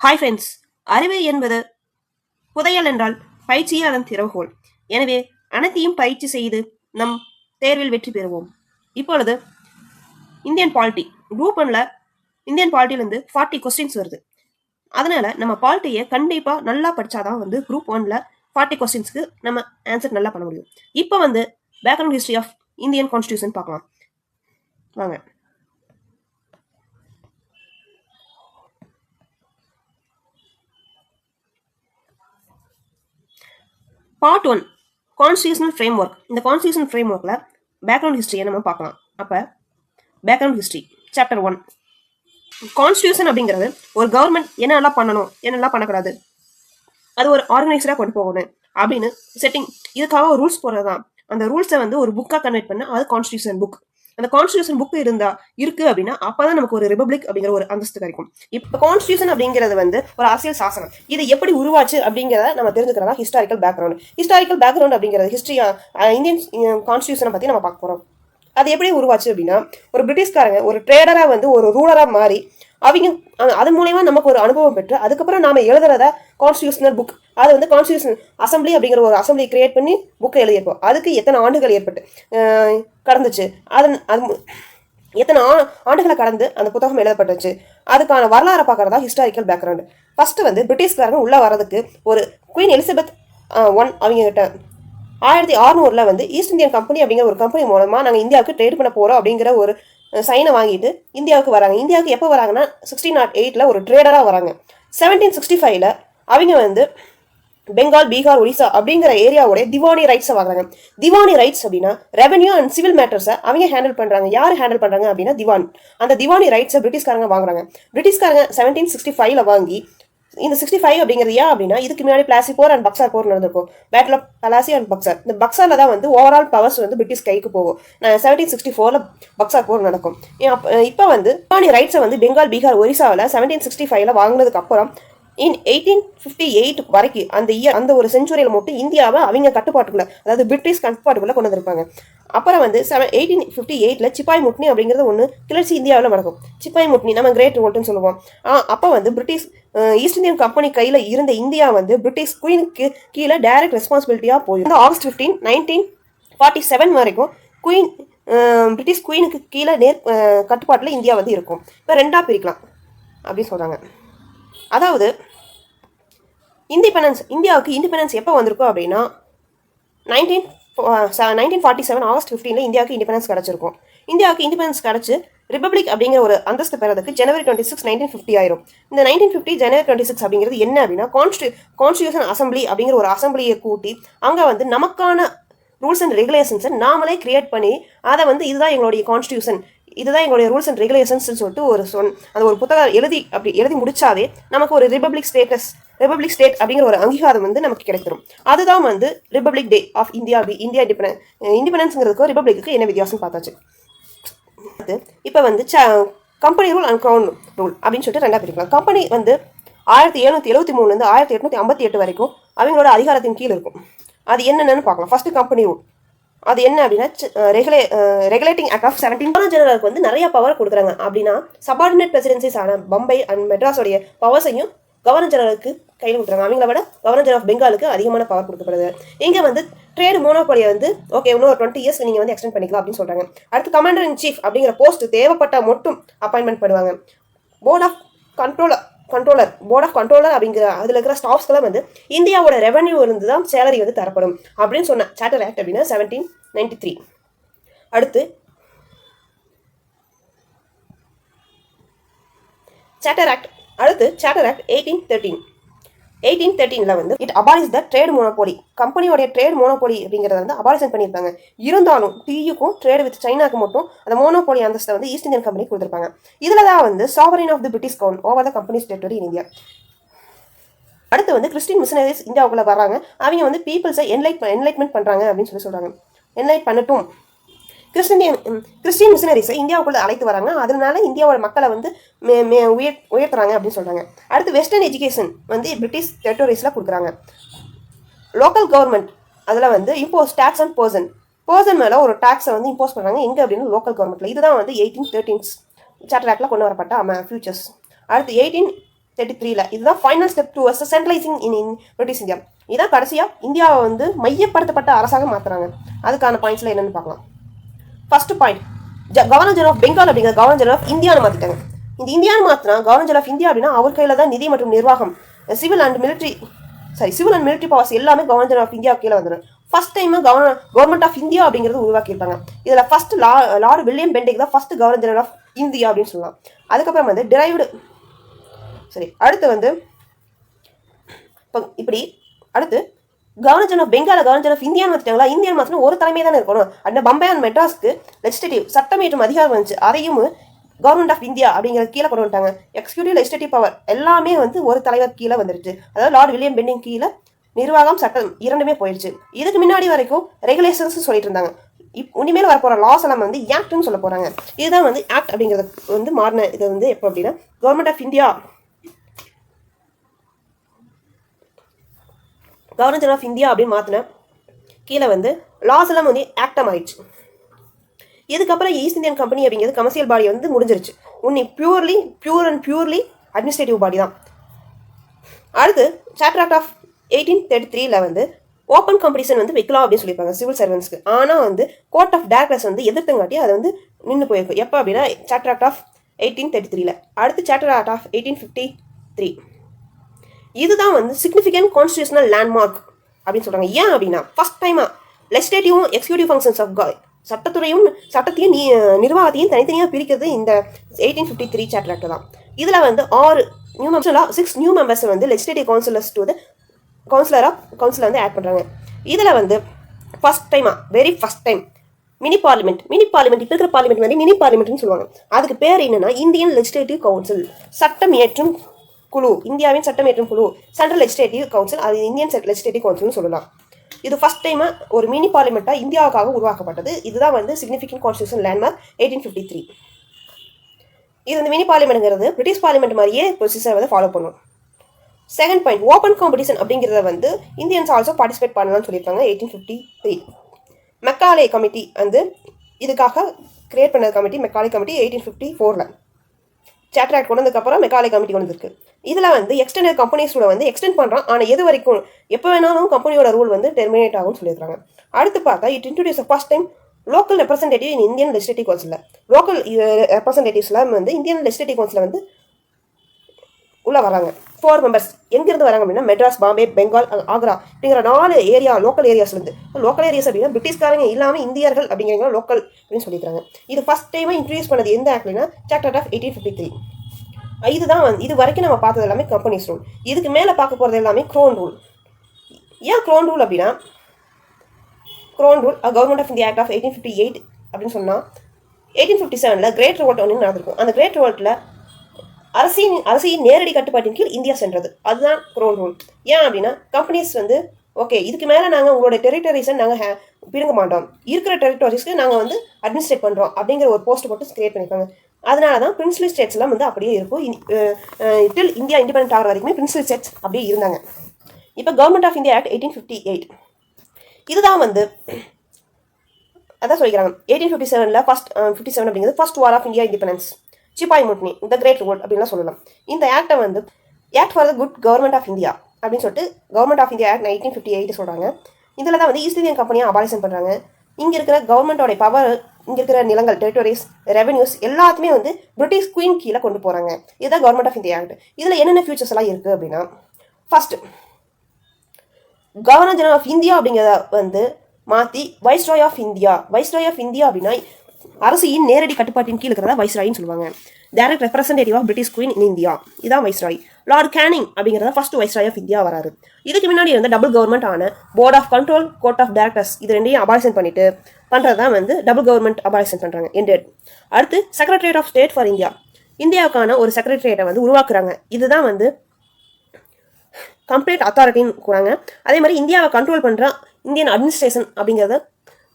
Hi friends, அறிவு என்பது புதையல் என்றால் பயிற்சியே அதன் திறவுகோல். எனவே அனைத்தையும் பயிற்சி செய்து நம் தேர்வில் வெற்றி பெறுவோம். இப்பொழுது இந்தியன் பாலிட்டி குரூப் 1ல இந்தியன் பாலிட்டிலேருந்து 40 கொஸ்டின்ஸ் வருது. அதனால நம்ம பாலிட்டியை கண்டிப்பாக நல்லா படித்தாதான் குரூப் 1ல 40 கொஸ்டின்ஸ்க்கு நம்ம ஆன்சர் நல்லா பண்ண முடியும். இப்போ background history of Indian constitution பார்க்கலாம் வாங்க. Part 1 constitutional framework. இந்த கான்ஸ்டியூஷனல் ஃப்ரேம் ஒர்க்கில் பேக்ரவுண்ட் ஹிஸ்ட்ரியை நம்ம பார்க்கலாம். அப்போ பேக்ரவுண்ட் ஹிஸ்ட்ரி சாப்டர் 1. கான்ஸ்டியூஷன் அப்படிங்கிறது ஒரு கவர்மெண்ட் என்னெல்லாம் பண்ணணும், என்னெல்லாம் பண்ணக்கூடாது, அது ஒரு ஆர்கனைஸ்டாக கொண்டு போகணும் அப்படின்னு செட்டிங், இதுக்காக ஒரு ரூல்ஸ் போடுறது தான். அந்த ரூல்ஸை ஒரு புக்காக கன்வெர்ட் பண்ண அது கான்ஸ்டியூஷன் புக். அந்த கான்ஸ்டியூஷன் புக் இருக்கு அப்படின்னா அப்பதான் நமக்கு ஒரு ரிபப்ளிக் அப்படிங்கிற ஒரு அந்தஸ்து கிடைக்கும். இப்போ கான்ஸ்டியூஷன் அப்படிங்கிறது ஒரு அரசியல் சாசனம். இது எப்படி உருவாச்சு அப்படிங்கிறத நம்ம தெரிஞ்சுக்கிறதா ஹிஸ்டாரிக்கல் பேக்ரவுண்ட். ஹிஸ்டாரிக்கல் பேக்ரவுண்ட் அப்படிங்கிறது ஹிஸ்டரியா இந்தியன் கான்ஸ்டியூஷனை பற்றி நம்ம பார்க்க போகிறோம். அது எப்படி உருவாச்சு அப்படின்னா, ஒரு பிரிட்டிஷ்காரங்க ஒரு ட்ரேடராக ஒரு ரூலராக மாறி அவங்க அது மூலயமா நமக்கு ஒரு அனுபவம் பெற்று அதுக்கப்புறம் நாம எழுதுறத கான்ஸ்டியூஷனல் புக், அது கான்ஸ்டியூஷன் அசம்பிளி அப்படிங்கிற ஒரு அசம்பிளி கிரியேட் பண்ணி புக்கை எழுதியிருப்போம். அதுக்கு எத்தனை ஆண்டுகள் ஏற்பட்டு கடந்துச்சு, அது எத்தனை ஆண்டுகளை கடந்து அந்த புத்தகம் எழுதப்பட்டுச்சு, அதுக்கான வரலாறை பார்க்கறதா ஹிஸ்டாரிக்கல் பேக்ரவுண்ட். ஃபர்ஸ்ட் பிரிட்டிஷ்காரங்க உள்ள வர்றதுக்கு ஒரு குயின் எலிசபெத் I அவங்க கிட்ட 1600 ஈஸ்ட் இந்தியன் கம்பெனி அப்படிங்கிற ஒரு கம்பெனி மூலமா நாங்கள் இந்தியாவுக்கு ட்ரேட் பண்ண போறோம் அப்படிங்கிற ஒரு சைனை வாங்கிட்டு இந்தியாவுக்கு வராங்க. இந்தியாவுக்கு எப்போ வராங்கன்னா 1608 ஒரு ட்ரேடராக வராங்க. 1765 அவங்க பெங்கால், பீகார், ஒடிசா அப்படிங்கிற ஏரியாவோட திவானி ரைட்ஸை வாங்குறாங்க. திவானி ரைட்ஸ் அப்படின்னா ரெவன்யூ அண்ட் சிவில் மேட்டர்ஸை அவங்க ஹேண்டில் பண்றாங்க. யார் ஹேண்டில் பண்றாங்க அப்படின்னா திவான். அந்த திவானி ரைட்ஸை பிரிட்டிஷ்காரங்க வாங்குறாங்க. பிரிட்டிஷ்காரங்க 1765 வாங்கி இந்த 65 அப்படிங்கிறது ஏன் அப்படின்னா, இதுக்கு முன்னாடி பிளாசி போர் அண்ட் பக்சார் போர் நடந்திருக்கும். Battle of Plassey and Buxar. இந்த பக்சாரில் தான் ஓவரால் பவர்ஸ் பிரிட்டிஷ் கைக்கு போகும். 1764 பக்சார் போர் நடக்கும். இப்போ திவானி ரைட்ஸை பெங்கால், பீகார், ஒரிசாவில் 1765 வாங்கினதுக்கு அப்புறம் 1858 வரைக்கும் அந்த ஒரு செஞ்சுரியில் மட்டும் இந்தியாவை அவங்க கட்டுப்பாட்டுக்குள்ள, அதாவது பிரிட்டிஷ் கட்டுப்பாட்டுக்குள்ள கொண்டு வந்திருப்பாங்க. அப்புறம் 1858 சிப்பாய் முட்னி அப்படிங்கிறது ஒன்று கிளர்ச்சி இந்தியாவில் நடக்கும். சிப்பாய் முட்னி நம்ம கிரேட் ரிவோல்ட்னு சொல்லுவோம். அப்போ பிரிட்டிஷ் ஈஸ்ட் இந்தியன் கம்பெனி கையில் இருந்த இந்தியா பிரிட்டிஷ் குயினுக்கு கீழே டைரக்ட் ரெஸ்பான்சிபிலிட்டியாக போயிடும். ஆகஸ்ட் 15, 1947 வரைக்கும் பிரிட்டிஷ் குயினுக்கு கீழே கட்டுப்பாட்டில் இந்தியா இருக்கும். இப்போ ரெண்டாக பிரிக்கலாம் அப்படின்னு சொல்கிறாங்க. அதாவது இந்தியாவுக்கு இண்டிபெண்டன்ஸ் எப்போ வந்திருக்கும் அப்படின்னா 1947 ஆகஸ்ட் 15 இந்தியாவுக்கு இண்டிபெண்டன்ஸ் கிடச்சிருக்கும். இந்தியாவுக்கு இண்டிபெண்டன்ஸ் கிடச்சி ரிபப்ளிக் அப்படிங்கிற ஒரு அந்தஸ்து பெறதுக்கு ஜனவரி 26, 1950 ஆயிரும். இந்த 1950 ஜனவரி 26 அப்படிங்கிறது என்ன அப்படின்னா, கான்ஸ்டியூஷன் அசம்பிளி அப்படிங்கிற ஒரு அசம்பிளியை கூட்டி அங்கே நமக்கான ரூல்ஸ் அண்ட் ரெகுலேஷன்ஸை நாமளே கிரியேட் பண்ணி அதை இதுதான் எங்களுடைய கான்ஸ்டியூஷன், இதுதான் எங்களுடைய ரூல்ஸ் அண்ட் ரெகுலேஷன்ஸ் சொல்லிட்டு அந்த ஒரு புத்தகம் எழுதி முடிச்சாவே நமக்கு ஒரு ரிபப்ளிக் ஸ்டேட் அப்படிங்கிற ஒரு அங்கீகாரம் நமக்கு கிடைச்சிடும். அதுதான் ரிபப்ளிக் டே ஆஃப் இந்தியா இண்டிபெண்டன்ஸ்ங்கிறதுக்கும் ரிபப்ளிக்கு என்ன வித்தியாசம் பார்த்தாச்சு. இப்போ company rule and crown rule அப்படின்னு சொல்லிட்டு ரெண்டா பிரிக்கலாம். கம்பெனி 1773 1858 வரைக்கும் அவங்களோட அதிகாரத்தின் கீழ் இருக்கும். அது என்னென்னு பார்க்கலாம். First company rule. அது என்ன அப்படின்னா, ரெகுலேட்டிங் ஆக்ட் ஆஃப் 17. கவர்னர் ஜெனரலுக்கு நிறைய பவர் கொடுக்குறாங்க. அப்படின்னா சபார்டினேட் பிரசிடென்சிஸ் ஆன பம்பை அண்ட் மெட்ராஸோடைய பவர்ஸையும் கவர்னர் ஜெனரலுக்கு கையில் கொடுக்குறாங்க. அவங்கள விட கவர்னர் ஜெனரல் ஆஃப் பெங்காலுக்கு அதிகமான பவர் கொடுக்கப்படுது. இங்கே ட்ரேடு மோனோபாலியை ஓகே இன்னும் 20 இயர்ஸ் நீங்கள் எக்ஸ்டெண்ட் பண்ணிக்கலாம் அப்படின்னு சொல்கிறாங்க. அடுத்து கமாண்டர் இன் சீஃப் அப்படிங்கிற போஸ்ட் தேவைப்பட்ட மட்டும் அப்பாயின்மெண்ட் பண்ணுவாங்க. போர்ட் ஆஃப் கண்ட்ரோலர் அப்படிங்கிற அதில் இருக்கிற ஸ்டாஃப்ஸ்க்கெல்லாம் இந்தியாவோட ரெவன்யூ இருந்து தான் சேலரி தரப்படும் அப்படின்னு சொன்ன சார்ட்டர் ஆக்ட் அப்படின்னா 1793. அடுத்து charter act 1813. 1813 it abolish the trade monopoly. கம்பெனியோடைய ட்ரேட் மோனோபோலி அப்படிங்கிறத அபாலிஷன் பண்ணியிருப்பாங்க. இருந்தாலும் டியூக்கும் ட்ரேட் வித் சைனாக்கு மட்டும் அந்த மோனோபோலி அந்தஸ்தை ஈஸ்ட் இந்தியன் கம்பெனி கொடுத்துருப்பாங்க. இதில் தான் sovereign of the British crown over the company's territory in India. அடுத்து கிறிஸ்டின் மிஷனரிஸ் இந்தியாவுக்குள்ள வராங்க. அவங்க பீப்புள்ஸை என்லைட்மெண்ட் பண்ணுறாங்க அப்படின்னு சொல்கிறாங்க. என்லைட் பண்ணட்டும். கிறிஸ்டின் மிஷனரிஸை இந்தியாவுக்குள்ள அழைத்து வராங்க. அதனால இந்தியாவோட மக்களை உயர்த்துறாங்க அப்படின்னு சொல்றாங்க. அடுத்து வெஸ்டர்ன் எஜுகேஷன் பிரிட்டிஷ் டெரிட்டரிஸ்ல கொடுக்குறாங்க. லோக்கல் கவர்மெண்ட் அதில் இம்போஸ் டாக்ஸ் அண்ட் பர்சன் மேலே ஒரு டாக்ஸை இம்போஸ் பண்ணுறாங்க. எங்கே அப்படின்னு லோக்கல் கவர்மெண்ட்ல. இதுதான் 1813 சார்ட்டர் ஆக்ட்ல கொண்டு வரப்பட்ட ஃபியூச்சர்ஸ். அடுத்து 1833 இதுதான் final step towards centralising in British India. இதான் கடைசியாக இந்தியாவை வந்து மையப்படுத்தப்பட்ட அரசாக மாற்றுறாங்க. அதுக்கான பாயிண்ட்ஸில் என்னென்னு பார்க்கலாம். First point, governor general of Bengal அப்படிங்கிற கவர்னர் ஜெனரல் ஆஃப் இந்தியான்னு மாற்றிட்டாங்க. இந்த இந்தியான்னு மாற்றினா கவர்னர் ஜெனரல் ஆஃப் இந்தியா அப்படின்னா அவர் கையில் தான் நிதி மற்றும் நிர்வாகம், சிவில் அண்ட் மிலிட்ரி பவர்ஸ் எல்லாமே கவர்னர் ஜெனரல் ஆஃப் இந்தியா கீழே வந்துடும். First time government of India அப்படிங்கிறது உருவாக்கியிருப்பாங்க. இதில் ஃபர்ஸ்ட் லார்டு வில்லியம் பெண்டிங் தான் first governor general of India அப்படின்னு சொல்லலாம். அதுக்கப்புறம் வந்து அடுத்து வந்து இப்படி அடுத்து கவர்னர் ஜெனரல் ஆஃப் பெங்கால கவர்னர் ஜெனரல் ஆஃப் இந்தியான்னு வச்சுட்டாங்களா. இந்தியன் மாத்திரம் ஒரு தலைமை தானே இருக்கணும். அந்த பம்பே அண்ட் மெட்ராஸ்க்கு லெஜிஸ்லேட்டிவ் சட்டம் ஏற்றும் அதிகாரம் வந்துச்சு. அதையும் கவர்மெண்ட் ஆஃப் இந்தியா அப்படிங்கிறது கீழே கொண்டு வந்துட்டாங்க. எக்ஸிக்யூட்டிவ் லெஜிஸ்லேட்டிவ் பவர் எல்லாமே வந்து ஒரு தலைவர் கீழே வந்துருச்சு. அதாவது லார்டு வில்லியம் பெண்டிங் கீழே நிர்வாகம் சட்டம் இரண்டுமே போயிடுச்சு. இதுக்கு முன்னாடி வரைக்கும் ரெகுலேஷன்ஸ் சொல்லிட்டு இருந்தாங்க. இனிமேல் வரப்போற லாஸ் எல்லாம் வந்து ஆக்ட்னு சொல்ல போறாங்க. இதுதான் வந்து ஆக்ட் அப்படிங்கிறது வந்து மாறின. இது வந்து எப்போ அப்படின்னா government of India governor general of India அப்படின்னு மாற்றின கீழே வந்து லாஸ் எல்லாம் வந்து ஆக்டாக மாறிடுச்சு. இதுக்கப்புறம் ஈஸ்ட் இந்தியன் கம்பெனி அப்படிங்கிறது கமர்ஷியல் பாடி வந்து முடிஞ்சிருச்சு. பியூர்லி அட்மினிஸ்ட்ரேட்டிவ் பாடி தான். அடுத்து சார்ட்டர் ஆக்ட் ஆஃப் 1833 வந்து ஓப்பன் காம்படிஷன் வந்து வைக்கலாம் அப்படின்னு சொல்லியிருப்பாங்க சிவில் சர்வன்ஸ்க்கு. ஆனால் வந்து கோர்ட் ஆஃப் டைரக்டர்ஸ் வந்து எதிர்த்தங்காட்டி அதை வந்து நின்று போயிருக்கும். எப்போ அப்படின்னா சார்ட்டர் ஆக்ட் ஆஃப் 1833. அடுத்து சார்ட்டர் ஆக்ட் ஆஃப் 1853. இதுதான் வந்து சிக்னிஃபிகன்ட் கான்ஸ்டியூஷனல் லேண்ட்மார்க் அப்படின்னு சொல்கிறாங்க. ஏன் அப்படின்னா ஃபர்ஸ்ட் டைமாக லெஜிஸ்லேட்டிவும் எக்ஸிக்யூட்டிவ் ஃபங்க்ஷன்ஸ் ஆஃப் சட்டத்தையும் நிர்வாகத்தையும் தனித்தனியாக பிரிக்கிறது இந்த 1853 சார்ட்டர் ஆக்ட் தான். இதில் வந்து 6 நியூ மெம்பர்ஸ் வந்து லெஜிஸ்லேட்டிவ் கவுன்சிலர் வந்து ஆட் பண்ணுறாங்க. இதில் வந்து very first time mini parliament இப்போ இருக்கிற பார்லிமெண்ட் மாதிரி மினி பார்லிமெண்ட்னு சொல்லுவாங்க. அதுக்கு பேர் என்னன்னா இந்தியன் லெஜிஸ்லேட்டிவ் கவுன்சில், சட்டம் இயற்றும் குழு, இந்தியாவின் சட்டம் இயற்றும் குழு, சென்ட்ரல் லெஜிஸ்லேட்டிவ் கவுன்சில், அது இந்தியன் லெஜிஸ்லேட்டிவ் கவுன்சில்னு சொல்லலாம். இது ஃபர்ஸ்ட் டைம் ஒரு மினி பார்லிமெண்ட்டாக இந்தியாவுக்காக உருவாக்கப்பட்டது. இதுதான் வந்து சிக்னிஃபிகன்ட் கான்ஸ்டியூஷன் லேண்ட்மார்க் 1853. இது வந்து மினி பார்லிமெண்ட்ங்கிறது பிரிட்டிஷ் பார்லிமெண்ட் மாதிரியே ப்ரொசீஜர் வந்து ஃபாலோ பண்ணும். செகண்ட் பாயிண்ட், ஓப்பன் காம்படிஷன் அப்படிங்கிறத வந்து இந்தியன்ஸ் ஆல்சோ பார்ட்டிசிபேட் பண்ணலாம்னு சொல்லியிருக்காங்க 1853. மெக்காலே கமிட்டி வந்து இதுக்காக கிரியேட் பண்ண committee Macaulay committee 1854 charter act கொண்டு வந்ததுக்கப்புறம் மெக்காலே கமிட்டி கொண்டு இருக்கு. இதில் வந்து எக்ஸ்டெண்டட் கம்பெனிஸோட வந்து எக்ஸ்டெண்ட் பண்ணுறான். ஆனால் எது வரைக்கும் எப்போ வேணாலும் கம்பெனியோட ரூல் வந்து டெர்மினேட் ஆகும்னு சொல்லியிருக்காங்க. அடுத்து பார்த்தா it introduce first time local representative in Indian legislative council. Local ரெப்ரஸன்டேட்டிவ்ஸ்லாம் வந்து இந்தியன் லெஜிஸ்லேட்டிவ் கவுன்சில் வந்து உள்ளே வராங்க. 4 மெம்பர்ஸ் எங்கேருந்து வராங்க அப்படின்னா மெட்ராஸ், பாம்பே, பெங்கால், ஆக்ரா அப்படிங்கிற 4 லோக்கல் ஏரியாஸ்லேருந்து. லோக்கல் ஏரியாஸ் அப்படின்னா பிரிட்டிஷ்காரங்க இல்லாமல் இந்தியர்கள் அப்படிங்கிறவங்க லோக்கல் அப்படின்னு சொல்லியிருக்காங்க. இது ஃபர்ஸ்ட் டைமாக இன்ட்ரடியூஸ் பண்ணது எந்த ஆக்ட்னா சார்ட்டர் ஆஃப் 1853. இதுதான் வந்து இது வரைக்கும் நம்ம பார்த்தது எல்லாமே கம்பெனிஸ் ரூல். இதுக்கு மேலே பார்க்க போகிறது எல்லாமே க்ரோன் ரூல். ஏன் க்ரோன் ரூல் அப்படின்னா crown rule government of India act of 1858 அப்படின்னு சொன்னால் 1857 கிரேட் ரிவோல்ட் ஒன்று நடந்திருக்கும். அந்த கிரேட் ரிவோல்ட்டில் அரசின் நேரடி கட்டுப்பாட்டின் கீழ் இந்தியா சென்றது. அதுதான் க்ரோன் ரூல். ஏன் அப்படின்னா கம்பெனிஸ் வந்து ஓகே இதுக்கு மேலே நாங்கள் உங்களோட டெரிட்டரிஸை நாங்கள் பிடுங்க மாட்டோம், இருக்கிற டெரிட்டரிஸ்க்கு நாங்கள் வந்து அட்மினிஸ்ட்ரேட் பண்ணுறோம் அப்படிங்கிற ஒரு போஸ்ட் போட்டு கிரியேட் பண்ணியிருக்காங்க. அதனால தான் பிரின்ஸ்லி ஸ்டேட்ஸ்லாம் வந்து அப்படியே இருக்கும். டில் இந்தியா இண்டிபெண்டன்ட் ஆகிற வரைக்குமே பிரின்ஸ்லி ஸ்டேட்ஸ் அப்படியே இருந்தாங்க. இப்போ கவர்மெண்ட் ஆஃப் இந்தியா ஆக்ட் 1858 இதுதான் வந்து அதான் சொல்லிக்கிறாங்க 1857 57 அப்படிங்கிறது first war of India independence, sepoy mutiny, the great revolt அப்படின்லாம் சொல்லலாம். இந்த ஆக்டை வந்து act for the good government of India அப்படின்னு சொல்லிட்டு கவர்மெண்ட் ஆஃப் இந்தியா ஆக்ட் 1958 சொல்கிறாங்க. இதில் தான் வந்து ஈஸ்ட் இந்தியன் கம்பெனியை அபாலிஷன் பண்ணுறாங்க. இங்கே இருக்கிற கவர்மெண்ட்டோட பவர், இங்கே இருக்கிற நிலங்கள், டெரிட்டரிஸ், ரெவன்யூஸ் எல்லாத்தையுமே வந்து பிரிட்டிஷ் குயின் கீழே கொண்டு போகிறாங்க. இதுதான் கவர்மெண்ட் ஆஃப் இந்தியா ஆக்ட். இதில் என்னென்ன ஃபியூச்சர்ஸ் எல்லாம் இருக்குது அப்படின்னா first governor general of India அப்படிங்கிறத வந்து மாற்றி வைஸ்ராய் ஆஃப் இந்தியா அப்படின்னா அரசின் நேரடி கட்டுப்பாட்டின் கீழ் இருக்கிறதா வைஸ்ராயின்னு சொல்லுவாங்க. Direct representative of British queen in India, இதான் வைஸ்ராய். லார்ட் கேனிங் அப்படிங்கிறத ஃபர்ஸ்ட் வைஸ்ராய் ஆஃப் இந்தியா வராரு. இதுக்கு முன்னாடி இருந்த டபுள் கவர்மெண்ட் ஆன board of control, court of directors இது ரெண்டையும் அபாலிஷன் பண்ணிட்டு பண்ணுறது தான் வந்து டபுள் கவர்மெண்ட் அபாலிஷன் பண்ணுறாங்க. அடுத்து செக்ரட்டரியேட் ஆஃப் ஸ்டேட் ஃபார் இந்தியாவுக்கான ஒரு செக்ரட்டரியேட்டை வந்து உருவாக்குறாங்க. இதுதான் வந்து கம்ப்ளீட் அத்தாரிட்டின்னு கூறாங்க. அதே மாதிரி இந்தியாவை கண்ட்ரோல் பண்ணுற இந்தியன் அட்மினிஸ்ட்ரேஷன் அப்படிங்கிறத